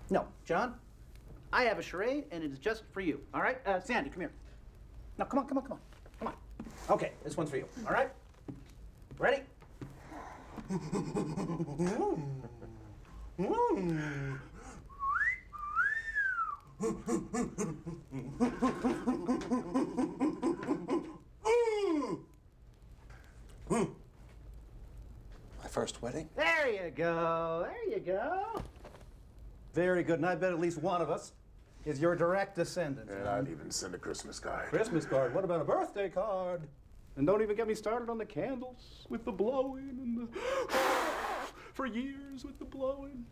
No, John, I have a charade, and it is just for you, all right? Sandy, come here. No, come on. Okay, this one's for you, all right? Ready? My first wedding? There you go. Very good, and I bet at least one of us is your direct descendant. And I'd even send a Christmas card. Christmas card? What about a birthday card? And don't even get me started on the candles with the blowing and the for years with the blowing.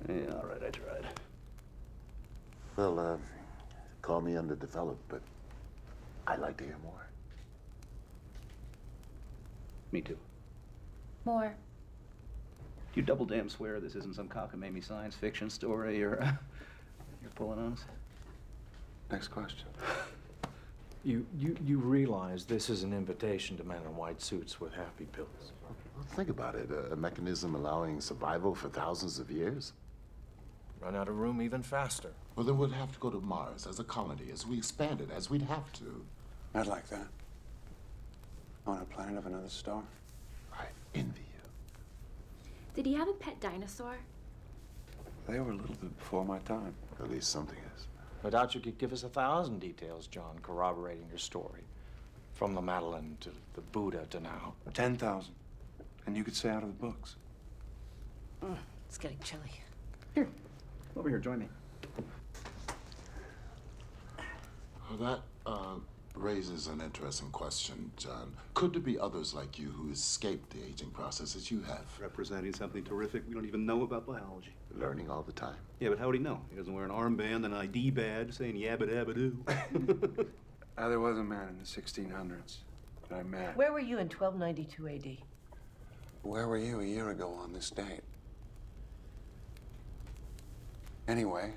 Yeah, all right, I tried. Well, call me underdeveloped, but I'd like to hear more. Me too. More. You double damn swear this isn't some cockamamie science fiction story you're pulling on us? Next question. You realize this is an invitation to men in white suits with happy pills. Well, think about it. A mechanism allowing survival for thousands of years. Run out of room even faster. Well, then we'd have to go to Mars as a colony, as we expand it, as we'd have to. I'd like that. On a planet of another star. I envy you. Did he have a pet dinosaur? They were a little bit before my time. At least something is. No doubt you could give us 1,000 details, John, corroborating your story. From the Madeline to the Buddha to now. 10,000. And you could say out of the books. It's getting chilly. Here, over here, join me. Well, that raises an interesting question, John. Could there be others like you who escaped the aging process as you have? Representing something terrific we don't even know about biology. Learning all the time. Yeah, but how would he know? He doesn't wear an armband and an ID badge saying yabba dabba doo. There was a man in the 1600s that I met. Where were you in 1292 AD? Where were you a year ago on this date? Anyway,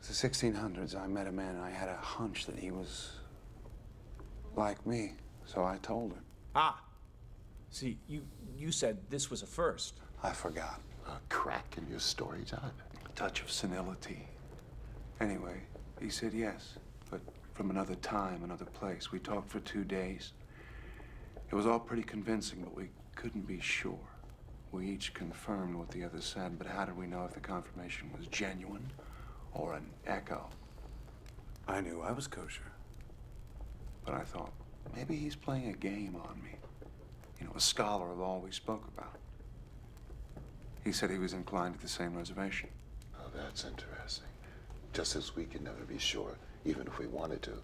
the 1600s, I met a man and I had a hunch that he was like me, so I told him. Ah! See, you said this was a first. I forgot. A crack in your story, John. A touch of senility. Anyway, he said yes, but from another time, another place. We talked for 2 days. It was all pretty convincing, but we couldn't be sure. We each confirmed what the other said, but how did we know if the confirmation was genuine or an echo? I knew I was kosher, but I thought, maybe he's playing a game on me. You know, a scholar of all we spoke about. He said he was inclined to the same reservation. Oh, that's interesting. Just as we can never be sure, even if we wanted to.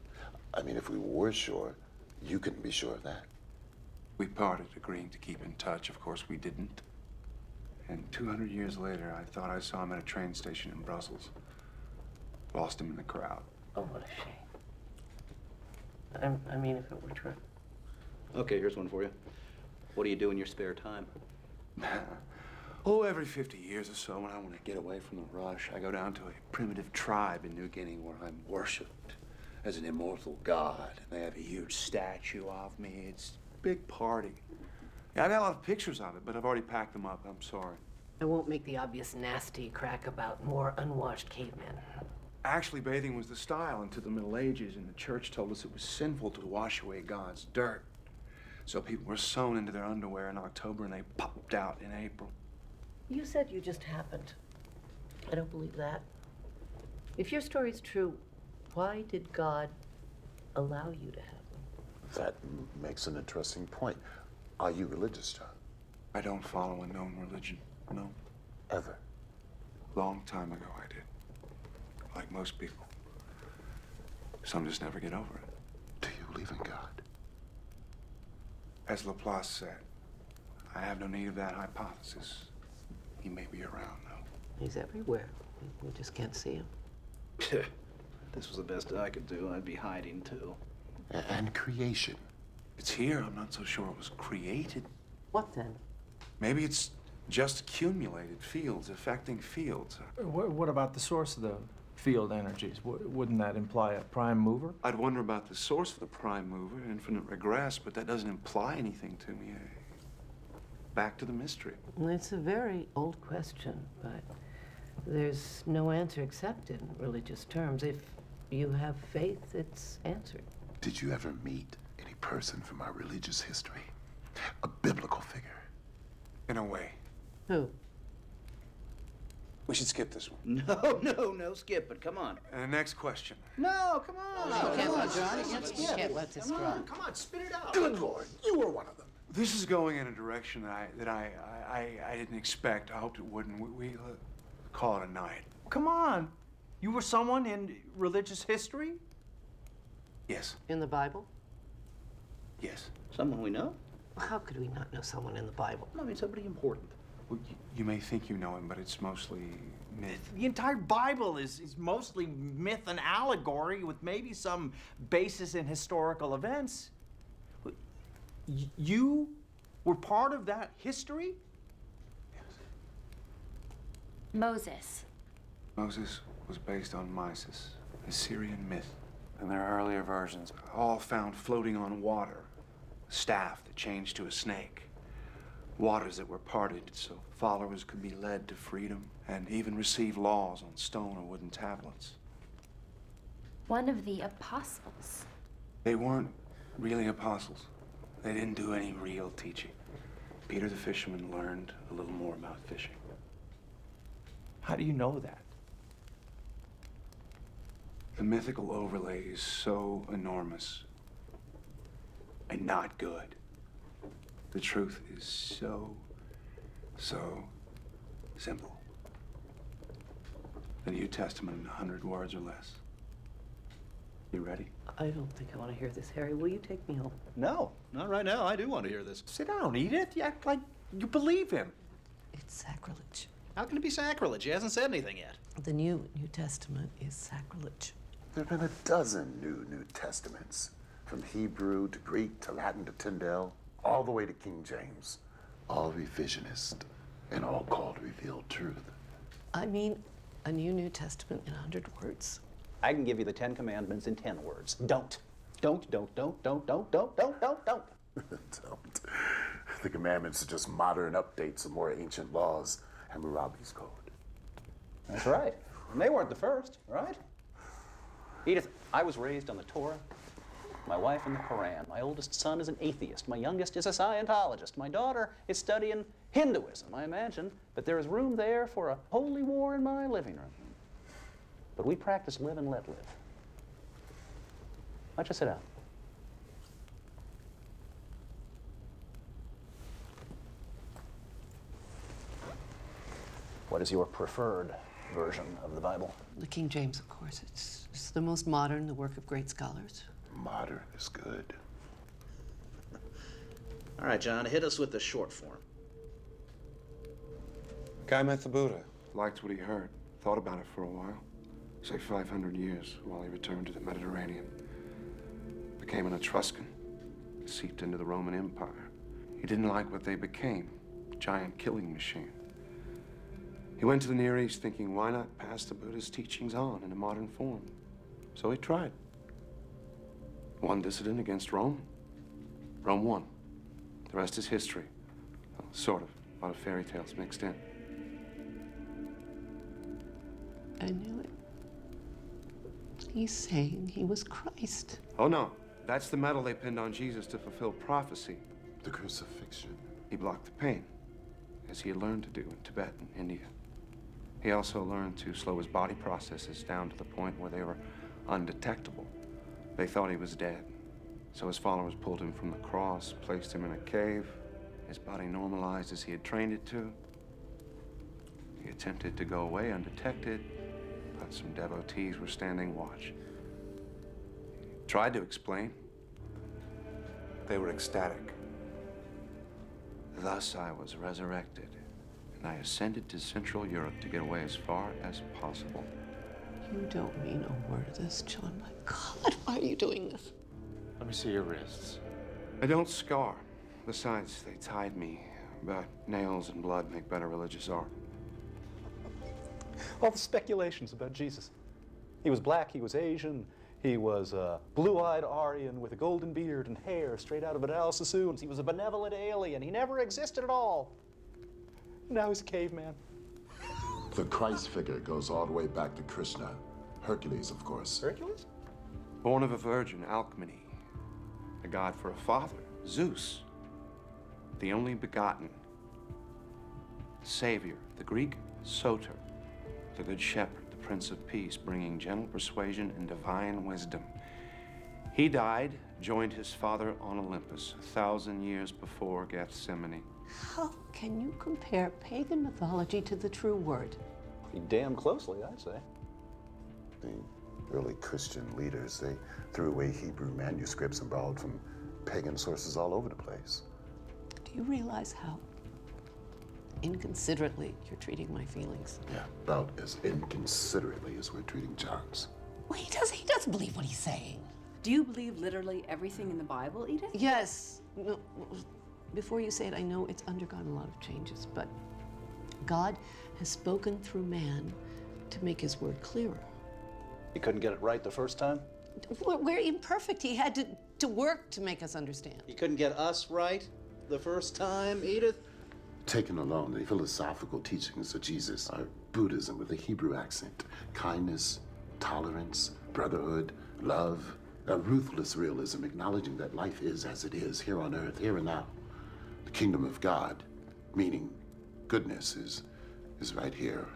I mean, if we were sure, you couldn't be sure of that. We parted, agreeing to keep in touch. Of course, we didn't. And 200 years later, I thought I saw him at a train station in Brussels. Lost him in the crowd. Oh, what a shame. I mean, if it were true. Okay, here's one for you. What do you do in your spare time? Oh, every 50 years or so, when I want to get away from the rush, I go down to a primitive tribe in New Guinea where I'm worshipped as an immortal god. And they have a huge statue of me. It's a big party. Yeah, I've got a lot of pictures of it, but I've already packed them up. I'm sorry. I won't make the obvious nasty crack about more unwashed cavemen. Actually, bathing was the style into the Middle Ages, and the church told us it was sinful to wash away God's dirt. So people were sewn into their underwear in October, and they popped out in April. You said you just happened. I don't believe that. If your story's true, why did God allow you to have them? That makes an interesting point. Are you religious, John? I don't follow a known religion, no. Ever? Long time ago I did. Like most people. Some just never get over it. Do you believe in God? As Laplace said, I have no need of that hypothesis. He may be around, though. He's everywhere. We just can't see him. This was the best I could do. I'd be hiding, too. And creation. It's here. I'm not so sure it was created. What then? Maybe it's just accumulated fields affecting fields. What about the source of the field energies? Wouldn't that imply a prime mover? I'd wonder about the source of the prime mover, infinite regress, but that doesn't imply anything to me. Back to the mystery. It's a very old question, but there's no answer except in religious terms. If you have faith, it's answered. Did you ever meet any person from our religious history? A biblical figure? In a way. Who? We should skip this one. No, skip it. Come on. And the next question. No, come on. You can't let John. You can't let this Come go. on, come on, spit it out. Good Lord, you were one of them. This is going in a direction that I didn't expect. I hoped it wouldn't. We call it a night. Come on. You were someone in religious history? Yes. In the Bible? Yes. Someone we know? How could we not know someone in the Bible? I mean, somebody important. Well, you may think you know him, but it's mostly myth. The entire Bible is mostly myth and allegory with maybe some basis in historical events. You were part of that history? Moses. Moses was based on Mysis, a Syrian myth. And there are earlier versions, all found floating on water. A staff that changed to a snake. Waters that were parted so followers could be led to freedom and even receive laws on stone or wooden tablets. One of the apostles. They weren't really apostles. They didn't do any real teaching. Peter the fisherman learned a little more about fishing. How do you know that? The mythical overlay is so enormous and not good. The truth is so simple. The New Testament in 100 words or less. You ready? I don't think I want to hear this, Harry. Will you take me home? No, not right now. I do want to hear this. Sit down, Edith. You act like you believe him. It's sacrilege. How can it be sacrilege? He hasn't said anything yet. The New Testament is sacrilege. There have been a dozen New Testaments, from Hebrew to Greek to Latin to Tyndale, all the way to King James. All revisionist and all called revealed truth. I mean, a New Testament in 100 words. I can give you the 10 Commandments in 10 words. Don't. Don't. The commandments are just modern updates of more ancient laws, Hammurabi's code. That's right. And they weren't the first, right? Edith, I was raised on the Torah, my wife in the Quran. My oldest son is an atheist. My youngest is a Scientologist. My daughter is studying Hinduism. I imagine that there is room there for a holy war in my living room. But we practice live and let live. Why don't you sit down? What is your preferred version of the Bible? The King James, of course. It's the most modern, the work of great scholars. Modern is good. All right, John, hit us with the short form. Guy met the Buddha, liked what he heard, thought about it for a while. Say 500 years while he returned to the Mediterranean. Became an Etruscan, seeped into the Roman Empire. He didn't like what they became, a giant killing machine. He went to the Near East thinking, why not pass the Buddha's teachings on in a modern form? So he tried. One dissident against Rome. Rome won. The rest is history. Well, sort of. A lot of fairy tales mixed in. I knew it. He's saying he was Christ. Oh, no. That's the medal they pinned on Jesus to fulfill prophecy. The crucifixion. He blocked the pain, as he had learned to do in Tibet and India. He also learned to slow his body processes down to the point where they were undetectable. They thought he was dead. So his followers pulled him from the cross, placed him in a cave. His body normalized as he had trained it to. He attempted to go away undetected, but some devotees were standing watch. He tried to explain. They were ecstatic. Thus I was resurrected, and I ascended to Central Europe to get away as far as possible. You don't mean a word of this, John. My God, why are you doing this? Let me see your wrists. I don't scar. Besides, they tied me, but nails and blood make better religious art. All the speculations about Jesus. He was black, he was Asian, he was a blue-eyed Aryan with a golden beard and hair straight out of an Al Sassoon's. He was a benevolent alien. He never existed at all. Now he's a caveman. The Christ figure goes all the way back to Krishna. Hercules, of course. Hercules? Born of a virgin, Alcmene. A god for a father, Zeus. The only begotten. Savior, the Greek, Soter. The good shepherd, the Prince of Peace, bringing gentle persuasion and divine wisdom. He died, joined his father on Olympus 1,000 years before Gethsemane. How can you compare pagan mythology to the true word? Pretty damn closely, I'd say. The early Christian leaders, they threw away Hebrew manuscripts and borrowed from pagan sources all over the place. Do you realize how inconsiderately you're treating my feelings? Yeah, about as inconsiderately as we're treating John's. Well, he doesn't believe what he's saying. Do you believe literally everything in the Bible, Edith? Yes. No, before you say it, I know it's undergone a lot of changes, but God has spoken through man to make his word clearer. He couldn't get it right the first time? We're imperfect. He had to work to make us understand. He couldn't get us right the first time, Edith? Taken alone, the philosophical teachings of Jesus are Buddhism with a Hebrew accent. Kindness, tolerance, brotherhood, love, a ruthless realism, acknowledging that life is as it is, here on earth, here and now. The kingdom of God, meaning goodness, is right here,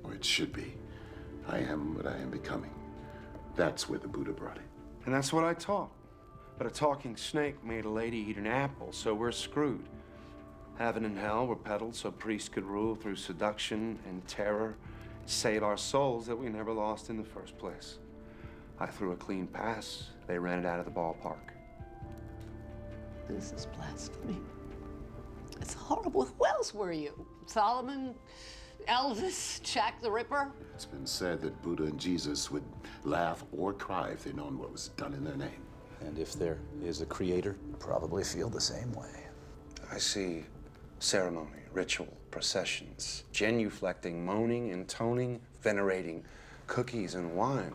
where it should be. I am what I am becoming. That's where the Buddha brought it. And that's what I taught. But a talking snake made a lady eat an apple, so we're screwed. Heaven and hell were peddled so priests could rule through seduction and terror, save our souls that we never lost in the first place. I threw a clean pass. They ran it out of the ballpark. This is blasphemy. It's horrible. Who else were you? Solomon? Elvis? Jack the Ripper? It's been said that Buddha and Jesus would laugh or cry if they'd known what was done in their name. And if there is a creator, probably feel the same way. I see ceremony, ritual, processions, genuflecting, moaning, intoning, venerating cookies and wine.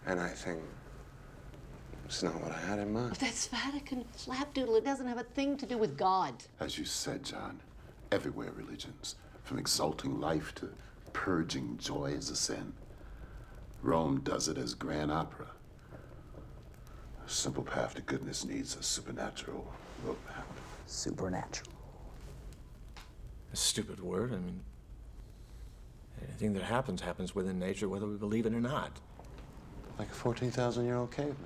And I think, it's not what I had in mind. That's Vatican flapdoodle. It doesn't have a thing to do with God. As you said, John, everywhere religions, from exalting life to purging joy as a sin. Rome does it as grand opera. A simple path to goodness needs a supernatural roadmap. Supernatural. A stupid word. I mean, anything that happens within nature, whether we believe it or not. Like a 14,000-year-old caveman.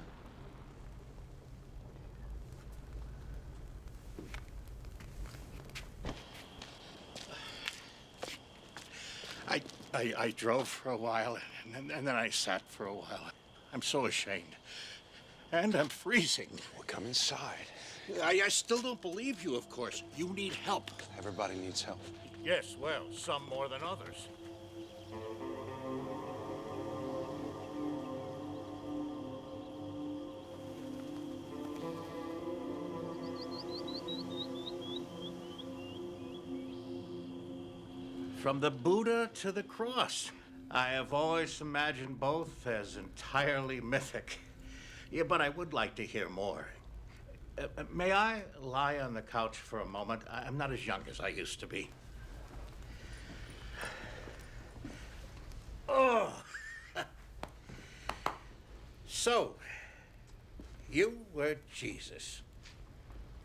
I drove for a while, and then I sat for a while. I'm so ashamed. And I'm freezing. Well, come inside. I still don't believe you, of course. You need help. Everybody needs help. Yes, well, some more than others. From the Buddha to the cross. I have always imagined both as entirely mythic. Yeah, but I would like to hear more. May I lie on the couch for a moment? I'm not as young as I used to be. Oh! So, you were Jesus.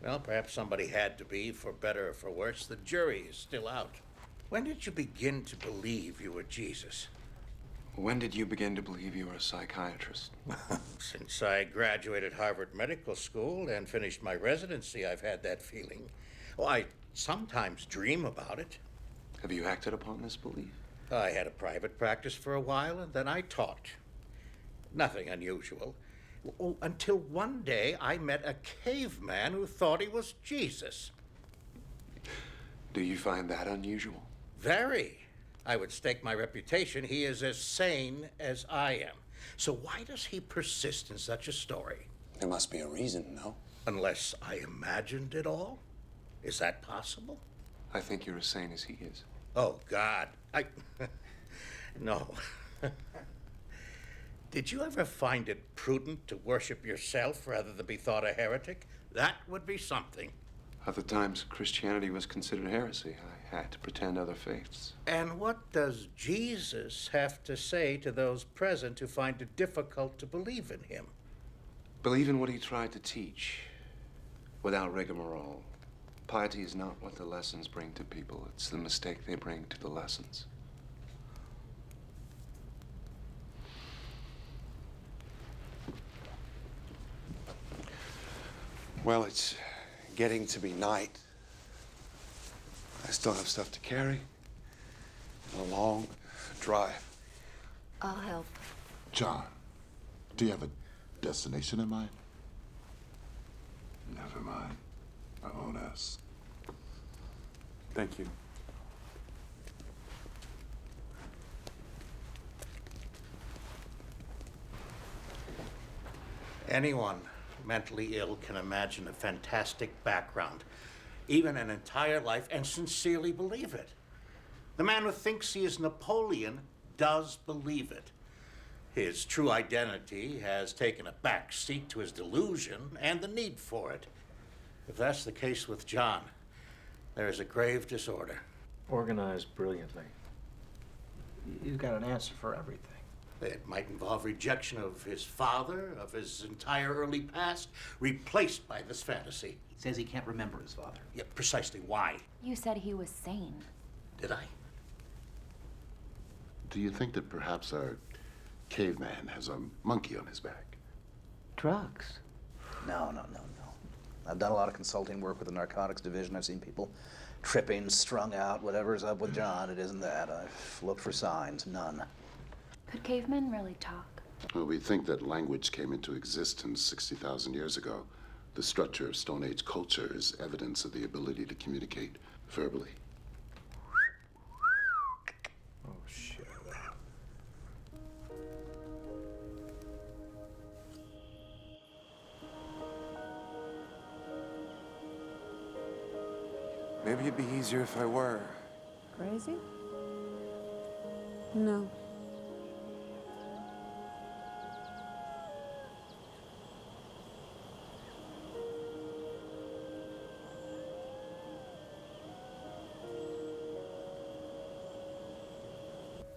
Well, perhaps somebody had to be, for better or for worse. The jury is still out. When did you begin to believe you were Jesus? When did you begin to believe you were a psychiatrist? Since I graduated Harvard Medical School and finished my residency, I've had that feeling. Well, I sometimes dream about it. Have you acted upon this belief? I had a private practice for a while, and then I taught. Nothing unusual. Oh, until one day I met a caveman who thought he was Jesus. Do you find that unusual? Very. I would stake my reputation he is as sane as I am. So why does he persist in such a story? There must be a reason, no? Unless I imagined it all? Is that possible? I think you're as sane as he is. Oh, God. No. Did you ever find it prudent to worship yourself rather than be thought a heretic? That would be something. At the times Christianity was considered heresy, I had to pretend other faiths. And what does Jesus have to say to those present who find it difficult to believe in him? Believe in what he tried to teach, without rigmarole. Piety is not what the lessons bring to people, it's the mistake they bring to the lessons. Well, it's getting to be night. I still have stuff to carry. And a long drive. I'll help. John, do you have a destination in mind? Never mind. I won't ask. Thank you. Anyone mentally ill can imagine a fantastic background, even an entire life, and sincerely believe it. The man who thinks he is Napoleon does believe it. His true identity has taken a back seat to his delusion and the need for it. If that's the case with John, there is a grave disorder. Organized brilliantly. He's got an answer for everything. It might involve rejection of his father, of his entire early past, replaced by this fantasy. He says he can't remember his father. Yeah, precisely why? You said he was sane. Did I? Do you think that perhaps our caveman has a monkey on his back? Drugs? No. I've done a lot of consulting work with the narcotics division. I've seen people tripping, strung out, whatever's up with John. It isn't that. I've looked for signs. None. Could cavemen really talk? Well, we think that language came into existence 60,000 years ago. The structure of Stone Age culture is evidence of the ability to communicate verbally. Oh, shit. Maybe it'd be easier if I were. Crazy? No.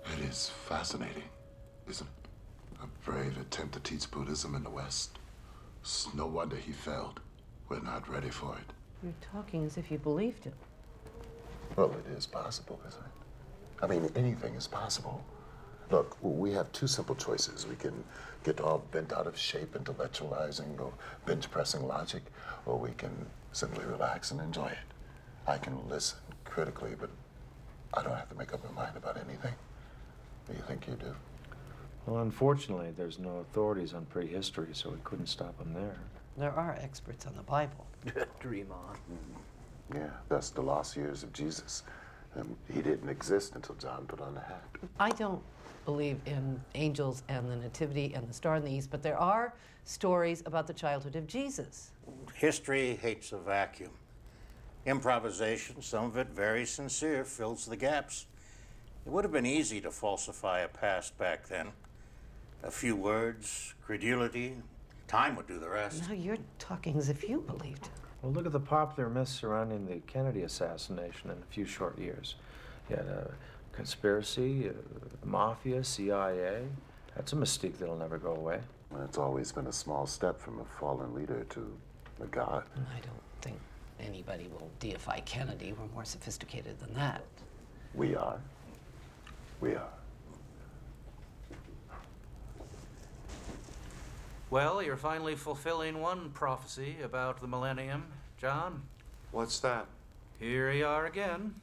It is fascinating, isn't it? A brave attempt to teach Buddhism in the West. It's no wonder he failed. We're not ready for it. You're talking as if you believed it. Well, it is possible, isn't it? I mean, anything is possible. Look, we have two simple choices. We can get all bent out of shape intellectualizing or bench pressing logic, or we can simply relax and enjoy it. I can listen critically, but I don't have to make up my mind about anything. Do you think you do? Well, unfortunately, there's no authorities on prehistory, so we couldn't stop them there. There are experts on the Bible. Dream on. Yeah, that's the lost years of Jesus. He didn't exist until John put on the hat. I don't believe in angels and the nativity and the star in the east, but there are stories about the childhood of Jesus. History hates a vacuum. Improvisation, some of it very sincere, fills the gaps. It would have been easy to falsify a past back then. A few words, credulity, time would do the rest. Now you're talking as if you believed it. Well, look at the popular myths surrounding the Kennedy assassination in a few short years. You had a conspiracy, mafia, CIA. That's a mystique that'll never go away. Well, it's always been a small step from a fallen leader to a god. I don't think anybody will deify Kennedy. We're more sophisticated than that. We are. We are. Well, you're finally fulfilling one prophecy about the millennium, John. What's that? Here you are again.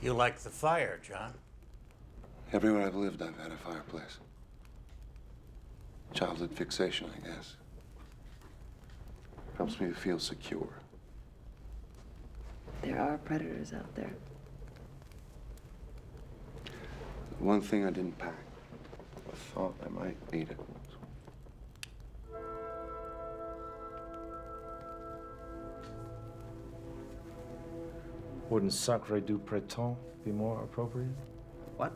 You like the fire, John? Everywhere I've lived, I've had a fireplace. Childhood fixation, I guess. Helps me to feel secure. There are predators out there. One thing I didn't pack. I thought I might need it. Wouldn't Sacre du Printemps be more appropriate? What?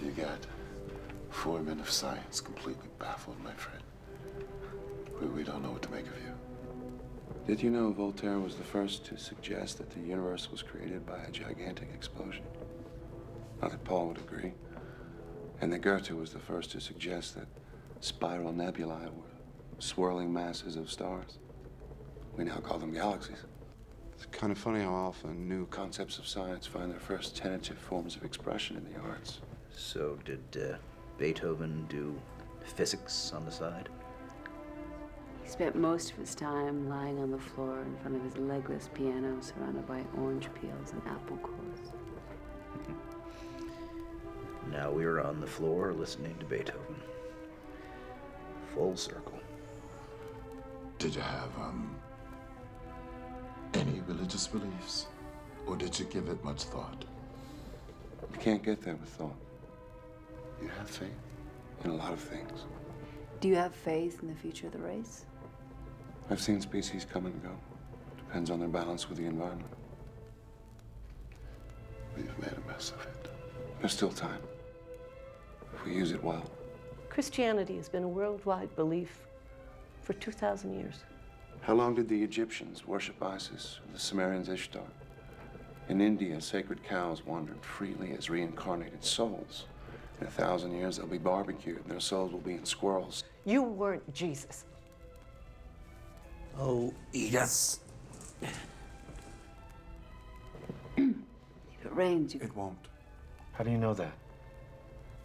You got 4 men of science completely baffled, my friend. We don't know what to make of you. Did you know Voltaire was the first to suggest that the universe was created by a gigantic explosion? Not that Paul would agree. And that Goethe was the first to suggest that spiral nebulae were swirling masses of stars. We now call them galaxies. It's kind of funny how often new concepts of science find their first tentative forms of expression in the arts. So did Beethoven do physics on the side? He spent most of his time lying on the floor in front of his legless piano, surrounded by orange peels and apple cores. Now we're on the floor listening to Beethoven. Full circle. Did you have, any religious beliefs? Or did you give it much thought? You can't get there with thought. You have faith in a lot of things. Do you have faith in the future of the race? I've seen species come and go. Depends on their balance with the environment. We've made a mess of it. There's still time. If we use it well. Christianity has been a worldwide belief for 2,000 years. How long did the Egyptians worship Isis, or the Sumerians Ishtar? In India, sacred cows wandered freely as reincarnated souls. In 1,000 years, they'll be barbecued, and their souls will be in squirrels. You weren't Jesus. Oh, Edith. If it rains, you... It won't. How do you know that?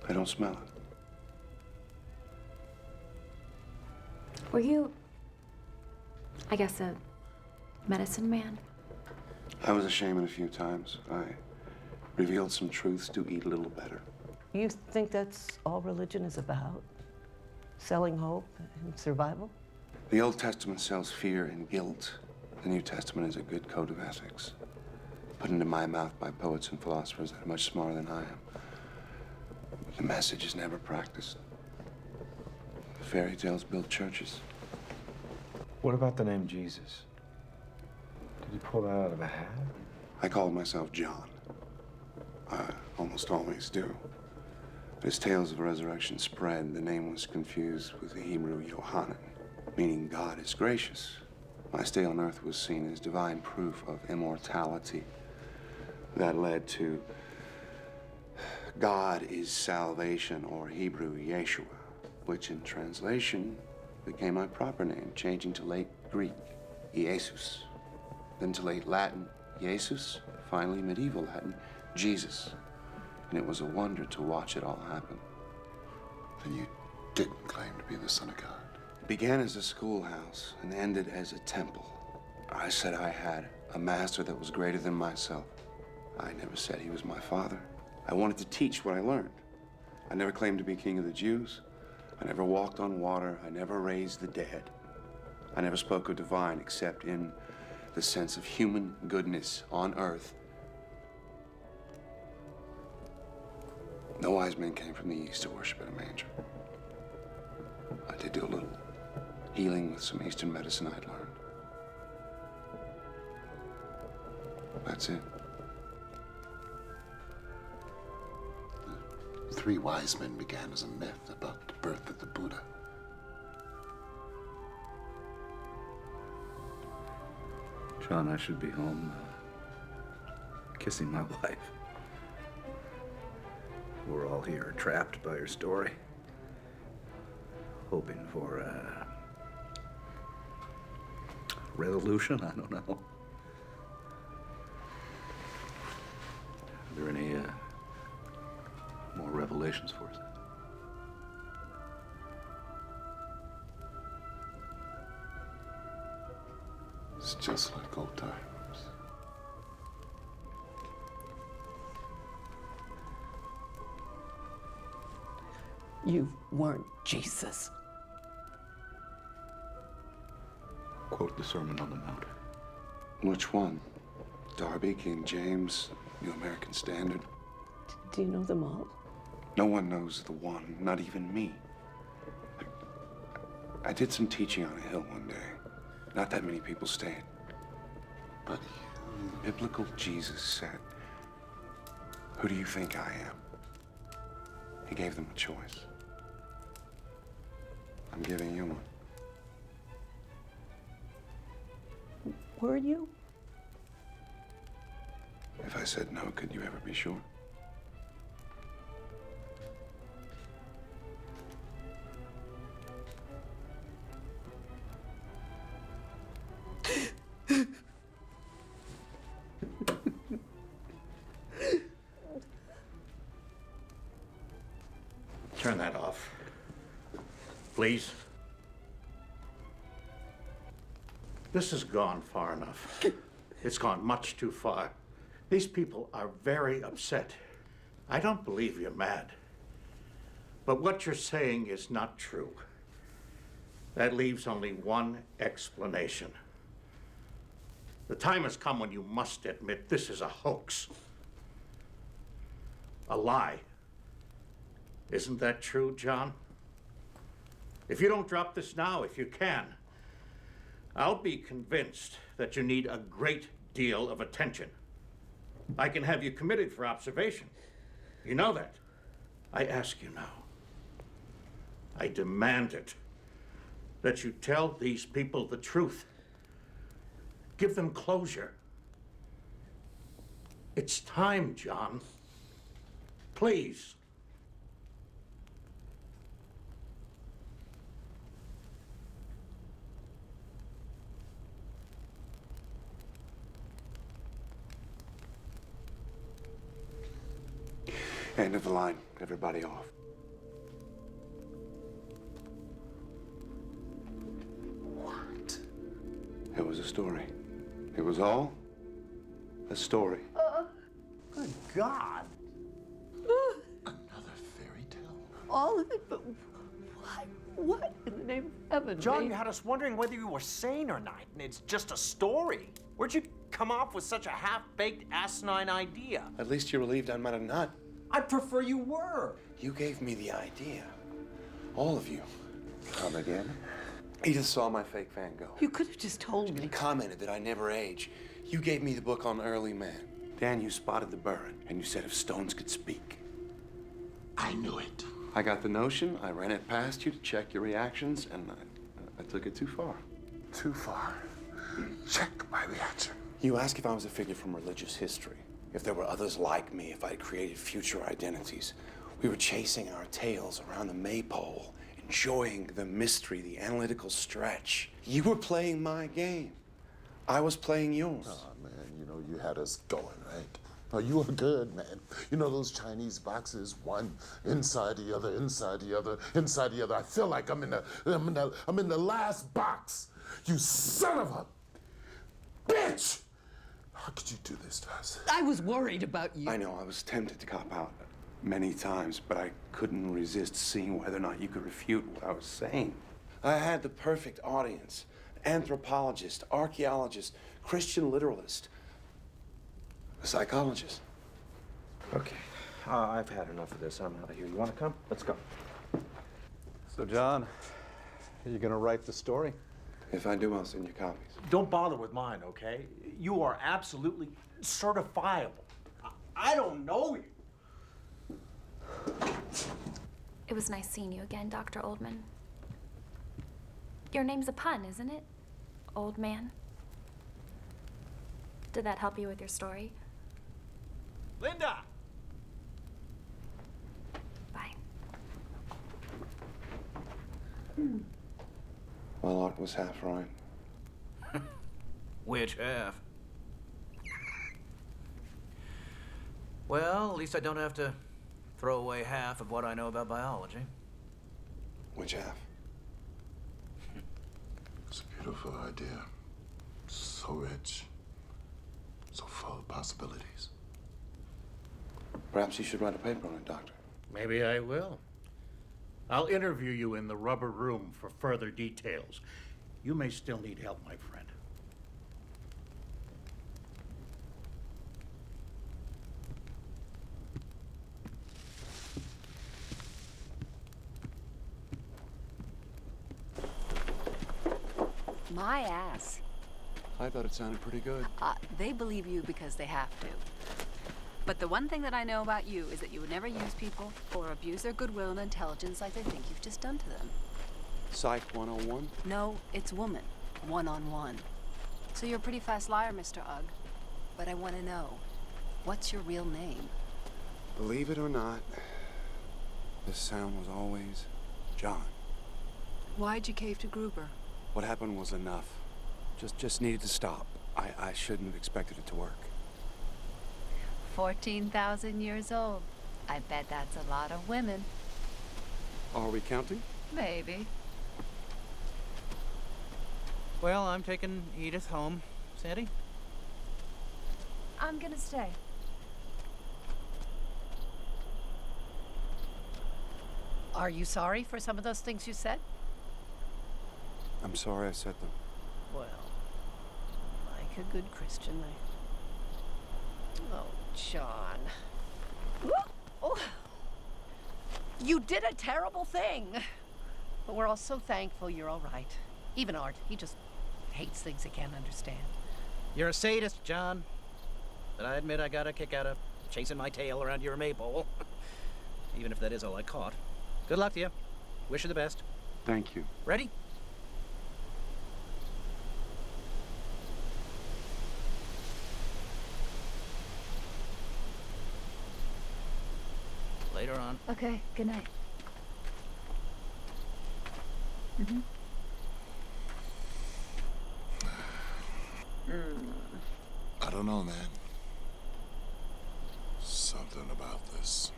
I don't smell it. Were you, I guess, a medicine man? I was a shaman a few times. I revealed some truths to eat a little better. You think that's all religion is about? Selling hope and survival? The Old Testament sells fear and guilt. The New Testament is a good code of ethics, put into my mouth by poets and philosophers that are much smarter than I am. But the message is never practiced. Fairy tales build churches. What about the name Jesus? Did you pull that out of a hat? I called myself John. I almost always do. As tales of resurrection spread, the name was confused with the Hebrew Yohanan, meaning God is gracious. My stay on earth was seen as divine proof of immortality. That led to God is salvation, or Hebrew Yeshua, which in translation became my proper name, changing to late Greek, Iesus, then to late Latin, Jesus, finally medieval Latin, Jesus. And it was a wonder to watch it all happen. Then you didn't claim to be the Son of God. It began as a schoolhouse and ended as a temple. I said I had a master that was greater than myself. I never said he was my father. I wanted to teach what I learned. I never claimed to be king of the Jews. I never walked on water. I never raised the dead. I never spoke of divine except in the sense of human goodness on earth. No wise men came from the east to worship at a manger. I did do a little healing with some Eastern medicine I'd learned. That's it. The 3 wise men began as a myth about the birth of the Buddha. John, I should be home kissing my wife. We're all here trapped by your story, hoping for a resolution. I don't know. Are there any more revelations for us? It's just like old times. You weren't Jesus. Quote the Sermon on the Mount. Which one? Darby, King James, New American Standard? Do you know them all? No one knows the one, not even me. I did some teaching on a hill one day. Not that many people stayed. But biblical Jesus said, "Who do you think I am?" He gave them a choice. I'm giving you one. Were you? If I said no, could you ever be sure? Turn that off. Please. This has gone far enough. It's gone much too far. These people are very upset. I don't believe you're mad. But what you're saying is not true. That leaves only one explanation. The time has come when you must admit this is a hoax. A lie. Isn't that true, John? If you don't drop this now, if you can, I'll be convinced that you need a great deal of attention. I can have you committed for observation. You know that. I ask you now. I demand it. That you tell these people the truth. Give them closure. It's time, John. Please. End of the line. Everybody off. What? It was a story. It was all a story. Good God. Another fairy tale? All of it, but what in the name of heaven? John, made- you had us wondering whether you were sane or not, and it's just a story. Where'd you come up with such a half-baked, asinine idea? At least you're relieved I might have not. I'd prefer you were. You gave me the idea. All of you. Come again? Edith saw my fake Van Gogh. You could have just told me. Commented that I never age. You gave me the book on early man. Dan, you spotted the bird, and you said if stones could speak. I knew it. I got the notion, I ran it past you to check your reactions, and I took it too far. Too far. Check my reaction. You asked if I was a figure from religious history, if there were others like me, if I had created future identities. We were chasing our tails around the maypole, enjoying the mystery, the analytical stretch. You were playing my game. I was playing yours. Oh, man, you know, you had us going, right? Oh, you were good, man. You know those Chinese boxes, one inside the other, inside the other, inside the other. I feel like I'm in the last box. You son of a bitch! How could you do this to us? I was worried about you. I know, I was tempted to cop out many times, but I couldn't resist seeing whether or not you could refute what I was saying. I had the perfect audience. Anthropologist, archaeologist, Christian literalist, a psychologist. Okay, I've had enough of this. I'm out of here. You want to come? Let's go. So, John, are you gonna write the story? If I do, I'll send you copies. Don't bother with mine, okay? You are absolutely certifiable. I don't know you. It was nice seeing you again, Dr. Oldman. Your name's a pun, isn't it? Old man. Did that help you with your story? Linda! My lot was half right. Which half? Well, at least I don't have to throw away half of what I know about biology. Which half? It's a beautiful idea. So rich. So full of possibilities. Perhaps you should write a paper on it, Doctor. Maybe I will. I'll interview you in the rubber room for further details. You may still need help, my friend. My ass. I thought it sounded pretty good. They believe you because they have to. But the one thing that I know about you is that you would never use people or abuse their goodwill and intelligence like they think you've just done to them. Psych 101? No, it's woman. One-on-one. So you're a pretty fast liar, Mr. Ugg. But I want to know, what's your real name? Believe it or not, this sound was always John. Why'd you cave to Gruber? What happened was enough. Just needed to stop. I shouldn't have expected it to work. 14,000 years old. I bet that's a lot of women. Are we counting? Maybe. Well, I'm taking Edith home. Sandy? I'm gonna stay. Are you sorry for some of those things you said? I'm sorry I said them. Well, like a good Christian, Oh, John. Oh. You did a terrible thing. But we're all so thankful you're all right. Even Art, he just hates things he can't understand. You're a sadist, John. But I admit I got a kick out of chasing my tail around your maypole. Even if that is all I caught. Good luck to you. Wish you the best. Thank you. Ready? Later on. Okay, good night. I don't know, man. Something about this.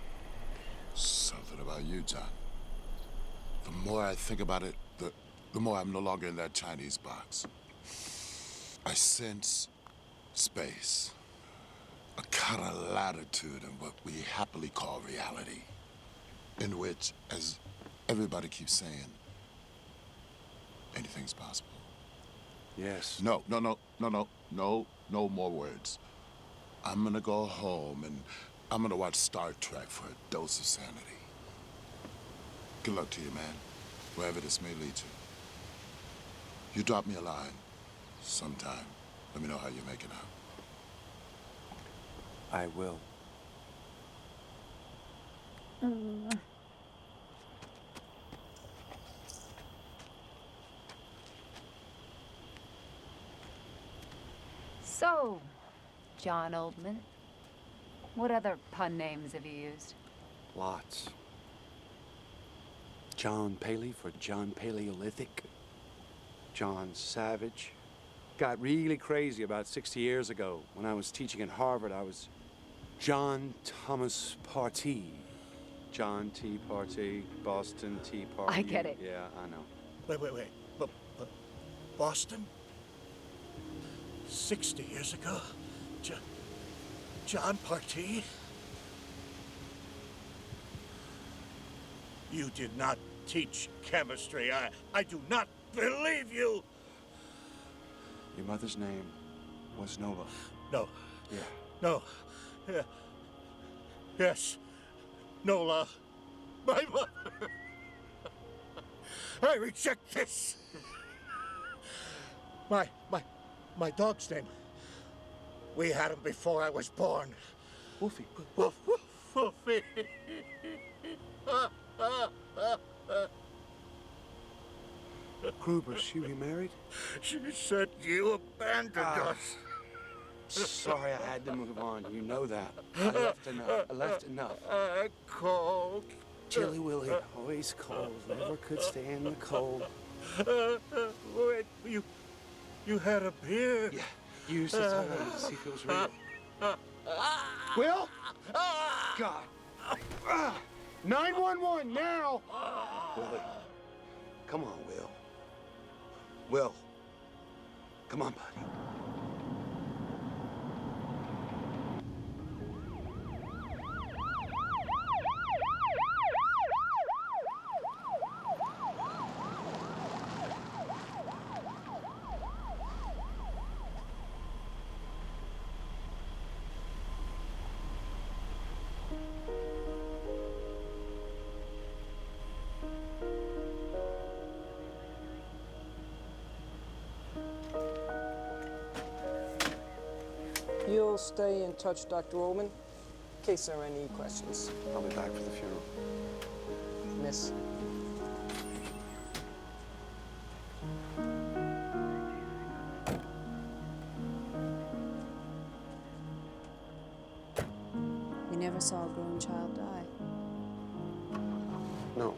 Something about you, John. The more I think about it, the more I'm no longer in that Chinese box. I sense space. A kind of latitude in what we happily call reality. In which, as everybody keeps saying, anything's possible. Yes. No more words. I'm gonna go home and I'm gonna watch Star Trek for a dose of sanity. Good luck to you, man, wherever this may lead you. You drop me a line sometime. Let me know how you're making out. I will. So, John Oldman, what other pun names have you used? Lots. John Paley for John Paleolithic. John Savage. Got really crazy about 60 years ago. When I was teaching at Harvard, I was John Thomas Partee. John T. Partee, Boston Tea Party. I get it. Yeah, I know. Wait. But Boston? 60 years ago? John Partee? You did not teach chemistry. I do not believe you. Your mother's name was Nova. No. Yeah. No. Yeah. Yes. Nola. My mother. I reject this. My dog's name. We had him before I was born. Wolfie. Wolfie. Gruber, she remarried? She said you abandoned us. Sorry, I had to move on. You know that. I left enough. I called Chilly Willy, always cold, never could stand the cold. Wait, you had a beer? Yeah, use the tongue on it to see if it was real. Will? God. 911 now! Willie, come on, Will. Will, come on, buddy. You'll stay in touch, Dr. Ullman, in case there are any questions. I'll be back for the funeral. Miss. We never saw a grown child die. No.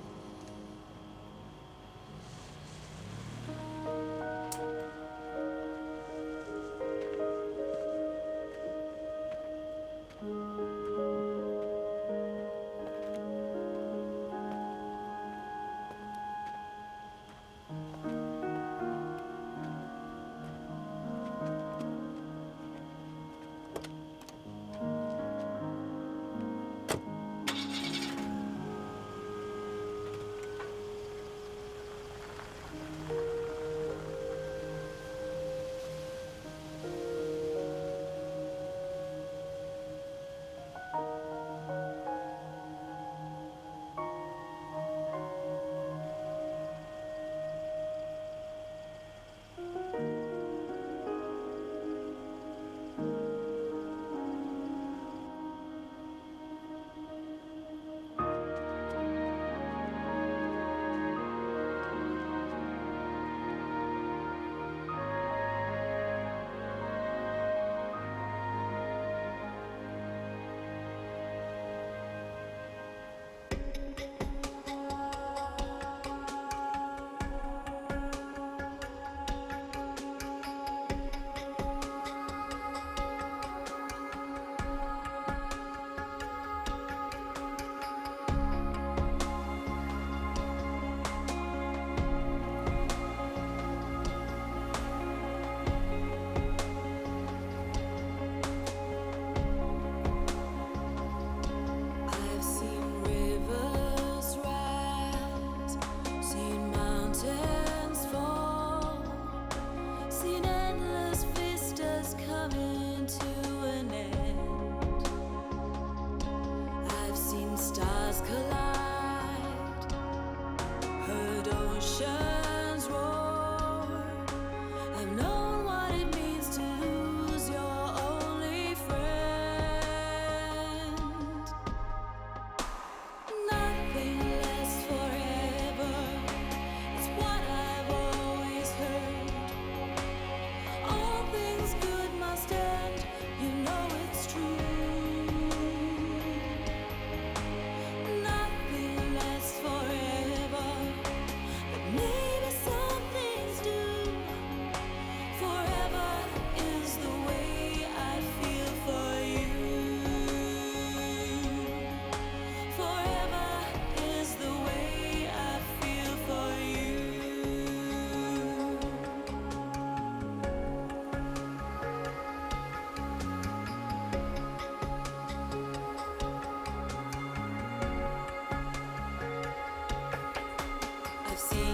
I've seen